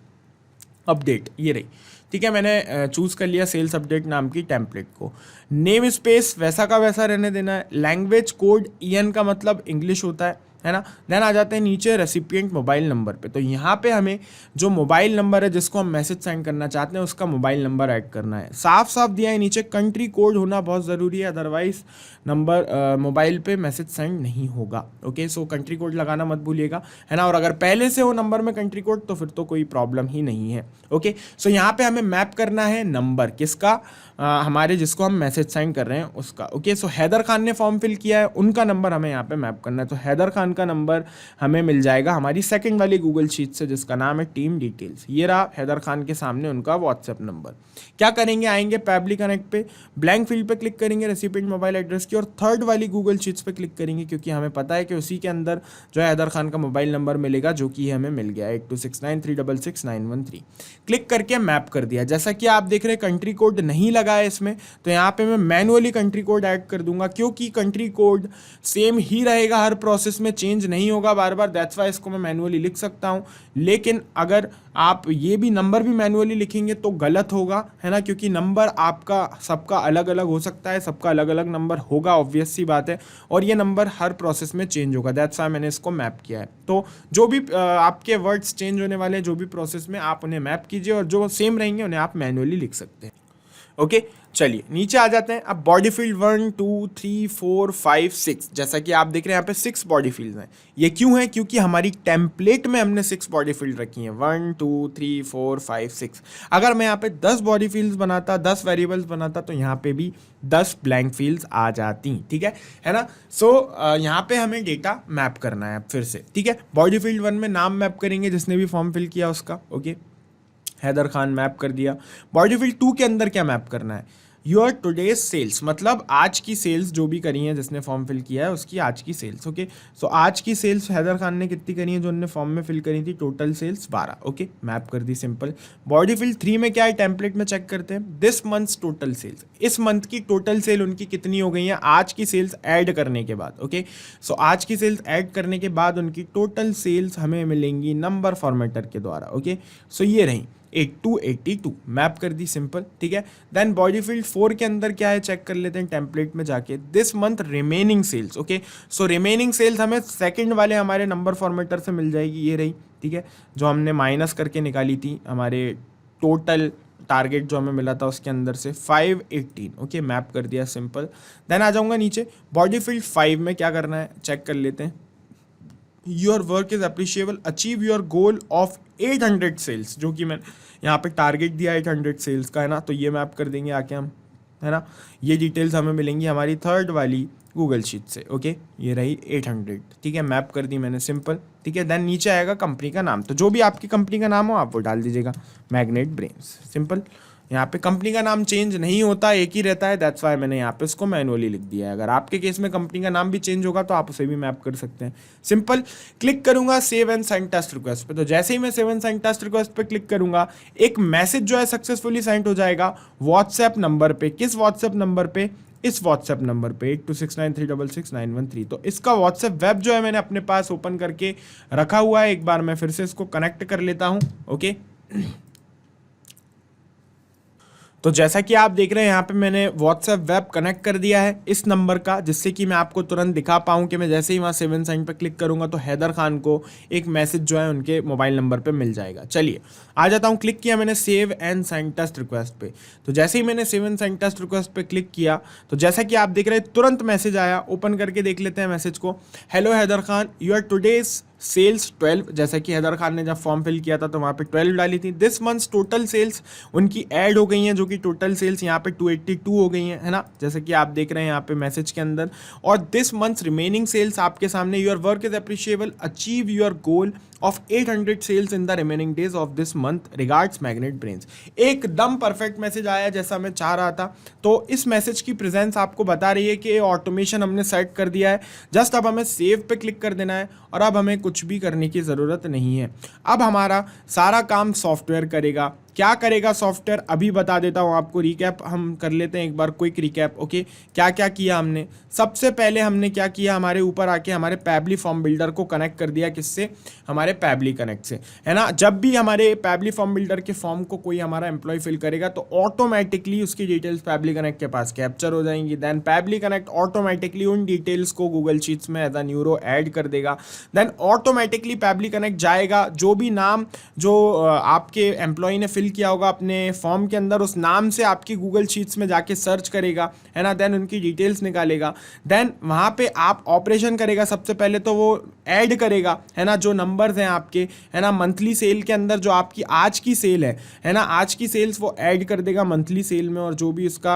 अपडेट, ये रही, ठीक है। मैंने चूज़ कर लिया सेल्स अपडेट नाम की टेम्पलेट को। नेम स्पेस वैसा का वैसा रहने देना है। लैंग्वेज कोड EN का मतलब इंग्लिश होता है है ना। देन आ जाते हैं नीचे रेसिपिएंट मोबाइल नंबर पे। तो यहाँ पे हमें जो मोबाइल नंबर है जिसको हम मैसेज सेंड करना चाहते हैं उसका मोबाइल नंबर ऐड करना है। साफ साफ दिया है नीचे, कंट्री कोड होना बहुत ज़रूरी है, अदरवाइज नंबर मोबाइल पे मैसेज सेंड नहीं होगा। ओके, सो कंट्री कोड लगाना मत भूलिएगा, है ना। और अगर पहले से हो नंबर में कंट्री कोड तो फिर तो कोई प्रॉब्लम ही नहीं है। ओके, सो यहाँ पे हमें मैप करना है नंबर किसका, हमारे जिसको हम मैसेज सेंड कर रहे हैं उसका। ओके, सो हैदर खान ने फॉर्म फिल किया है, उनका नंबर हमें यहाँ पे मैप करना है। तो हैदर खान का नंबर हमें मिल जाएगा हमारी सेकंड वाली गूगल शीट से जिसका नाम है टीम डिटेल्स। ये रहा हैदर खान के सामने उनका व्हाट्सएप नंबर। क्या करेंगे, आएंगे पैबली कनेक्ट पे, ब्लैंक फील्ड पे क्लिक करेंगे रेसिपिएंट मोबाइल एड्रेस की, और थर्ड वाली गूगल शीट्स पे क्लिक करेंगे क्योंकि हमें पता है कि उसी के अंदर जो है हैदर खान का मोबाइल नंबर मिलेगा जो कि हमें मिल गया 8269366913। क्लिक करके मैप कर दिया। जैसा कि आप देख रहे हैं कंट्री कोड नहीं लगा है इसमें, तो यहाँ पे मैं मैनुअली कंट्री कोड ऐड कर दूंगा क्योंकि कंट्री कोड सेम ही रहेगा हर प्रोसेस में, चेंज नहीं होगा बार बार, दैट्स वाई इसको मैं मैनुअली लिख सकता हूँ। लेकिन अगर आप ये भी नंबर भी मैनुअली लिखेंगे तो गलत होगा, है ना, क्योंकि नंबर आपका सबका अलग अलग हो सकता है, सबका अलग अलग नंबर होगा, ऑब्वियस सी बात है, और ये नंबर हर प्रोसेस में चेंज होगा, दैट्स वाई मैंने इसको मैप किया है। तो जो भी आपके वर्ड्स चेंज होने वाले हैं जो भी प्रोसेस में, आप उन्हें मैप कीजिए और जो सेम रहेंगे उन्हें आप मैनुअली लिख सकते हैं। ओके, चलिए नीचे आ जाते हैं। अब बॉडी फील्ड 1 2 3 4 5 6, जैसा कि आप देख रहे हैं यहाँ पे 6 बॉडी फील्ड्स हैं। ये क्यों है, क्योंकि हमारी टेम्पलेट में हमने 6 बॉडी फील्ड रखी हैं, 1 2 3 4 5 6। अगर मैं यहाँ पे 10 बॉडी फील्ड्स बनाता, 10 वेरिएबल्स बनाता, तो यहाँ पे भी 10 ब्लैंक फील्ड्स आ जाती, ठीक है ना। सो यहाँ पे हमें डेटा मैप करना है फिर से, ठीक है। बॉडी फील्ड 1 में नाम मैप करेंगे जिसने भी फॉर्म फिल किया उसका। ओके, हैदर खान मैप कर दिया। बॉडी फील्ड 2 के अंदर क्या मैप करना है, योर टुडेज सेल्स, मतलब आज की सेल्स जो भी करी है जिसने फॉर्म फिल किया है उसकी आज की सेल्स। ओके, सो आज की सेल्स हैदर खान ने कितनी करी है जो उन्होंने फॉर्म में फिल करी थी, टोटल सेल्स 12। ओके, मैप कर दी, सिंपल। बॉडी फील्ड 3 में क्या है, टेम्पलेट में चेक करते हैं, दिस मंथ्स टोटल सेल्स, इस मंथ की टोटल सेल उनकी कितनी हो गई है आज की सेल्स ऐड करने के बाद। ओके, सो आज की सेल्स ऐड करने के बाद उनकी टोटल सेल्स हमें मिलेंगी नंबर फॉर्मेटर के द्वारा। ओके, सो ये रही 8282, मैप कर दी, सिंपल, ठीक है। देन बॉडी फील्ड 4 के अंदर क्या है चेक कर लेते हैं टेम्पलेट में जाके, this month remaining sales. Okay, so remaining sales हमें सेकंड वाले हमारे नंबर फॉर्मेटर से मिल जाएगी, ये रही, ठीक है, जो हमने माइनस करके निकाली थी हमारे टोटल टारगेट जो हमें मिला था उसके अंदर से 518। ओके, मैप कर दिया, सिंपल। देन आ जाऊंगा नीचे, बॉडी फील्ड 5 में क्या करना है चेक कर लेते हैं, your work is appreciable, achieve your goal of 800 sales, जो कि मैंने यहाँ पे टारगेट दिया 800 सेल्स का, है ना। तो ये मैप कर देंगे आके हम, है ना। ये डिटेल्स हमें मिलेंगी हमारी थर्ड वाली गूगल शीट से। ओके, ये रही 800, ठीक है, मैप कर दी मैंने, सिंपल, ठीक है। देन नीचे आएगा कंपनी का नाम, तो जो भी आपकी कंपनी का नाम हो आप वो डाल दीजिएगा, मैग्नेट ब्रेन्स, सिंपल। यहाँ पे कंपनी का नाम चेंज नहीं होता, एक ही रहता है, दैट्स वाई मैंने यहाँ पे इसको मैनुअली लिख दिया है। अगर आपके केस में कंपनी का नाम भी चेंज होगा तो आप उसे भी मैप कर सकते हैं, सिंपल। क्लिक करूंगा save and send test request पे, तो जैसे ही मैं save and send test request पे क्लिक करूंगा एक मैसेज जो है सक्सेसफुली सेंड हो जाएगा व्हाट्सएप नंबर पे। किस व्हाट्सएप नंबर पे, इस व्हाट्सएप नंबर पे 8269366913। तो इसका व्हाट्सएप वेब जो है मैंने अपने पास ओपन करके रखा हुआ है, एक बार मैं फिर से इसको कनेक्ट कर लेता हूँ। ओके, तो जैसा कि आप देख रहे हैं यहाँ पे मैंने व्हाट्सएप वेब कनेक्ट कर दिया है इस नंबर का, जिससे कि मैं आपको तुरंत दिखा पाऊँ कि मैं जैसे ही वहाँ सेव एंड सेंड पे क्लिक करूँगा तो हैदर खान को एक मैसेज जो है उनके मोबाइल नंबर पे मिल जाएगा। चलिए आ जाता हूँ, क्लिक किया मैंने save and send test request पे, तो जैसे ही मैंने save and send test request पे क्लिक किया तो जैसा कि आप देख रहे हैं तुरंत मैसेज आया। ओपन करके देख लेते हैं मैसेज को, hello Haider Khan, your today's sales 12, जैसा कि हैदर खान ने जब फॉर्म फिल किया था तो वहाँ पे 12 डाली थी। दिस मंथ्स टोटल सेल्स उनकी ऐड हो गई हैं, जो कि टोटल सेल्स यहाँ पे 282 हो गई हैं, है ना, जैसा कि आप देख रहे हैं यहाँ पे मैसेज के अंदर। और दिस मंथ्स रिमेनिंग सेल्स आपके सामने, your work is appreciable, achieve your goal of 800 sales in the remaining days of this month, regards magnet brains. एकदम परफेक्ट मैसेज आया जैसा मैं चाह रहा था। तो इस मैसेज की प्रेजेंस आपको बता रही है कि ऑटोमेशन हमने सेट कर दिया है। जस्ट अब हमें सेव पे क्लिक कर देना है और अब हमें कुछ भी करने की ज़रूरत नहीं है। अब हमारा सारा काम सॉफ्टवेयर करेगा, क्या करेगा सॉफ्टवेयर अभी बता देता हूँ आपको, रिकैप हम कर लेते हैं एक बार, क्विक रिकैप। ओके, क्या क्या किया हमने, सबसे पहले हमने क्या किया, हमारे ऊपर आके हमारे पैबली फॉर्म बिल्डर को कनेक्ट कर दिया, किससे, हमारे पैबली कनेक्ट से, है ना। जब भी हमारे पैबली फॉर्म बिल्डर के फॉर्म को कोई हमारा एम्प्लॉय फिल करेगा तो ऑटोमेटिकली उसकी डिटेल्स पैबली कनेक्ट के पास कैप्चर हो जाएंगी। देन पैबली कनेक्ट ऑटोमेटिकली उन डिटेल्स को गूगल शीट्स में एज अ न्यूरो ऐड कर देगा। देन ऑटोमेटिकली पैबली कनेक्ट जाएगा, जो भी नाम जो आपके एम्प्लॉय ने फिल किया होगा अपने फॉर्म के अंदर, उस नाम से आपकी गूगल शीट्स में जाके सर्च करेगा, है ना। देन उनकी डिटेल्स निकालेगा। देन वहाँ पे आप ऑपरेशन करेगा, सबसे पहले तो वो ऐड करेगा, है ना, जो नंबर्स हैं आपके, है ना, मंथली सेल के अंदर जो आपकी आज की सेल है ना, आज की सेल्स वो ऐड कर देगा मंथली सेल में, और जो भी उसका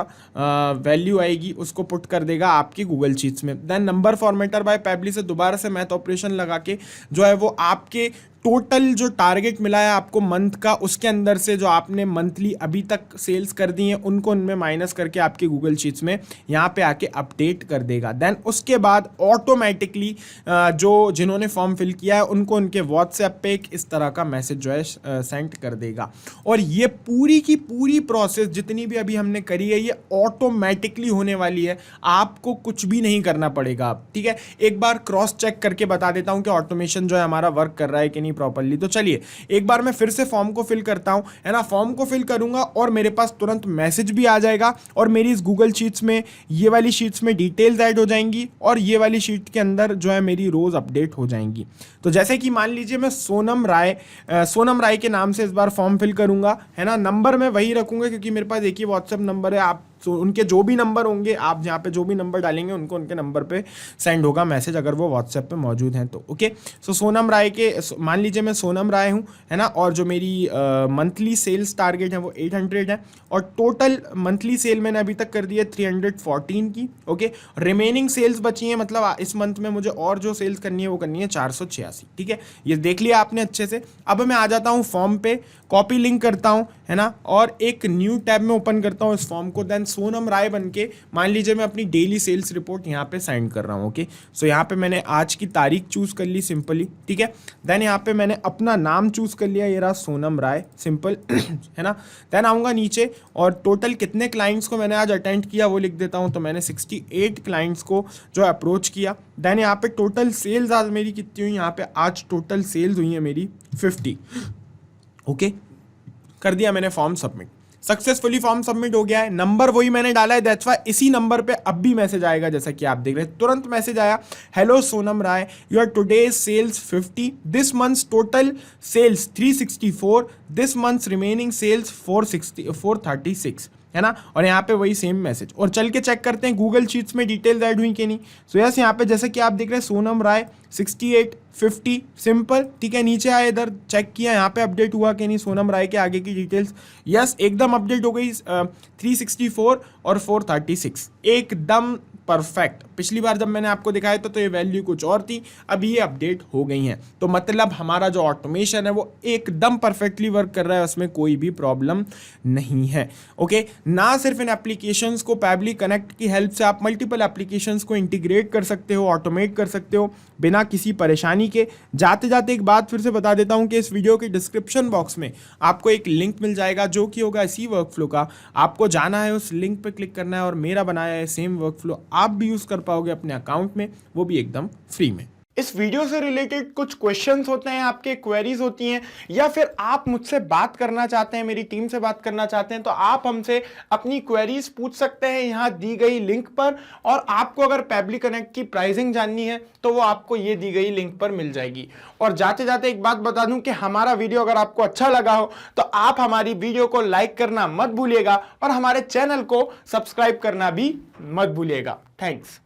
वैल्यू आएगी उसको पुट कर देगा आपकी गूगल शीट्स में। Then number formatter by Pabbly से दोबारा से मैथ ऑपरेशन लगा के जो है वो आपके टोटल जो टारगेट मिला है आपको मंथ का, उसके अंदर से जो आपने मंथली अभी तक सेल्स कर दी हैं उनको उनमें माइनस करके आपके गूगल शीट्स में यहाँ पे आके अपडेट कर देगा। देन उसके बाद ऑटोमेटिकली जो जिन्होंने फॉर्म फिल किया है उनको उनके व्हाट्सएप पे एक इस तरह का मैसेज जो है सेंड कर देगा। और ये पूरी की पूरी प्रोसेस जितनी भी अभी हमने करी है ये ऑटोमेटिकली होने वाली है, आपको कुछ भी नहीं करना पड़ेगा। ठीक है, एक बार क्रॉस चेक करके बता देता हूँ कि ऑटोमेशन जो है हमारा वर्क कर रहा है कि नहीं प्रॉपर्ली। तो चलिए एक बार मैं फिर से फॉर्म को फिल करता हूं, है ना। फॉर्म को फिल करूंगा और मेरे पास तुरंत मैसेज भी आ जाएगा, और मेरी इस गूगल शीट्स में, ये वाली शीट्स में डिटेल्स ऐड हो जाएंगी, और ये वाली शीट के अंदर जो है मेरी रोज अपडेट हो जाएंगी। तो जैसे कि मान लीजिए मैं सोनम राय के नाम से इस बार फॉर्म फिल करूंगा, है ना। नंबर मैं वही रखूंगा क्योंकि मेरे पास एक ही व्हाट्सएप नंबर है। आप उनके जो भी नंबर होंगे, आप यहाँ पे जो भी नंबर डालेंगे उनको उनके नंबर पे सेंड होगा मैसेज, अगर वो व्हाट्सएप पे मौजूद हैं तो। ओके, सो सोनम राय के, मान लीजिए मैं सोनम राय हूँ, है ना, और जो मेरी मंथली सेल्स टारगेट है वो 800 है, और टोटल मंथली सेल मैंने अभी तक कर दी है 314 की। ओके, रिमेनिंग सेल्स बची हैं, मतलब इस मंथ में मुझे और जो सेल्स करनी है वो करनी है 486। ठीक है, ये देख लिया आपने अच्छे से। अब मैं आ जाता हूँ फॉर्म पे, कॉपी लिंक करता हूँ, है ना, और एक न्यू टैब में ओपन करता हूँ इस फॉर्म को। देन सोनम राय बन के मान लीजिए मैं अपनी डेली सेल्स रिपोर्ट यहाँ पे सेंड कर रहा हूँ। ओके, सो यहाँ पे मैंने आज की तारीख चूज कर ली सिंपली। ठीक है, देन यहाँ पे मैंने अपना नाम चूज कर लिया, ये रहा सोनम राय, सिंपल है ना। देन आऊँगा नीचे और टोटल कितने क्लाइंट्स को मैंने आज अटेंड किया वो लिख देता हूँ। तो मैंने 68 क्लाइंट्स को जो अप्रोच किया। देन यहाँ पे टोटल सेल्स आज मेरी कितनी हुई, यहाँ पे आज टोटल सेल्स हुई है मेरी 50। ओके, कर दिया मैंने form submit, successfully form submit हो गया है। नंबर वही मैंने डाला है, दैट्स व्हाई इसी नंबर पे अब भी मैसेज आएगा, जैसा कि आप देख रहे हैं तुरंत मैसेज आया, hello Sonam Rai, your today sales 50, this month's total sales 364, this month's remaining sales 436, है ना। और यहाँ पे वही सेम मैसेज, और चल के चेक करते हैं गूगल शीट्स में डिटेल्स ऐड हुई कि नहीं। सो यस, यहाँ पे जैसे कि आप देख रहे हैं सोनम राय 68 50 सिंपल। ठीक है, नीचे आए, इधर चेक किया, यहाँ पे अपडेट हुआ कि नहीं सोनम राय के आगे की डिटेल्स, यस एकदम अपडेट हो गई। 364 और 436 एकदम परफेक्ट। पिछली बार जब मैंने आपको दिखाया था तो ये वैल्यू कुछ और थी, अब ये अपडेट हो गई हैं। तो मतलब हमारा जो ऑटोमेशन है वो एकदम परफेक्टली वर्क कर रहा है, उसमें कोई भी प्रॉब्लम नहीं है। ओके, ना सिर्फ इन एप्लीकेशंस को पैबली कनेक्ट की हेल्प से आप मल्टीपल एप्लीकेशंस को इंटीग्रेट कर सकते हो, ऑटोमेट कर सकते हो बिना किसी परेशानी के। जाते जाते एक बात फिर से बता देता हूं कि इस वीडियो के डिस्क्रिप्शन बॉक्स में आपको एक लिंक मिल जाएगा जो कि होगा इसी वर्कफ्लो का। आपको जाना है, उस लिंक पे क्लिक करना है और मेरा बनाया है सेम वर्कफ्लो आप भी यूज कर पाओगे अपने अकाउंट में, वो भी एकदम फ्री में। इस वीडियो से रिलेटेड कुछ क्वेश्चंस होते हैं, आपके क्वेरीज होती हैं, या फिर आप मुझसे बात करना चाहते हैं, मेरी टीम से बात करना चाहते हैं, तो आप हमसे अपनी क्वेरीज पूछ सकते हैं यहाँ दी गई लिंक पर। और आपको अगर पैबली कनेक्ट की प्राइसिंग जाननी है तो वो आपको ये दी गई लिंक पर मिल जाएगी। और जाते जाते एक बात बता दूं कि हमारा वीडियो अगर आपको अच्छा लगा हो तो आप हमारी वीडियो को लाइक करना मत भूलिएगा और हमारे चैनल को सब्सक्राइब करना भी मत भूलिएगा। थैंक्स।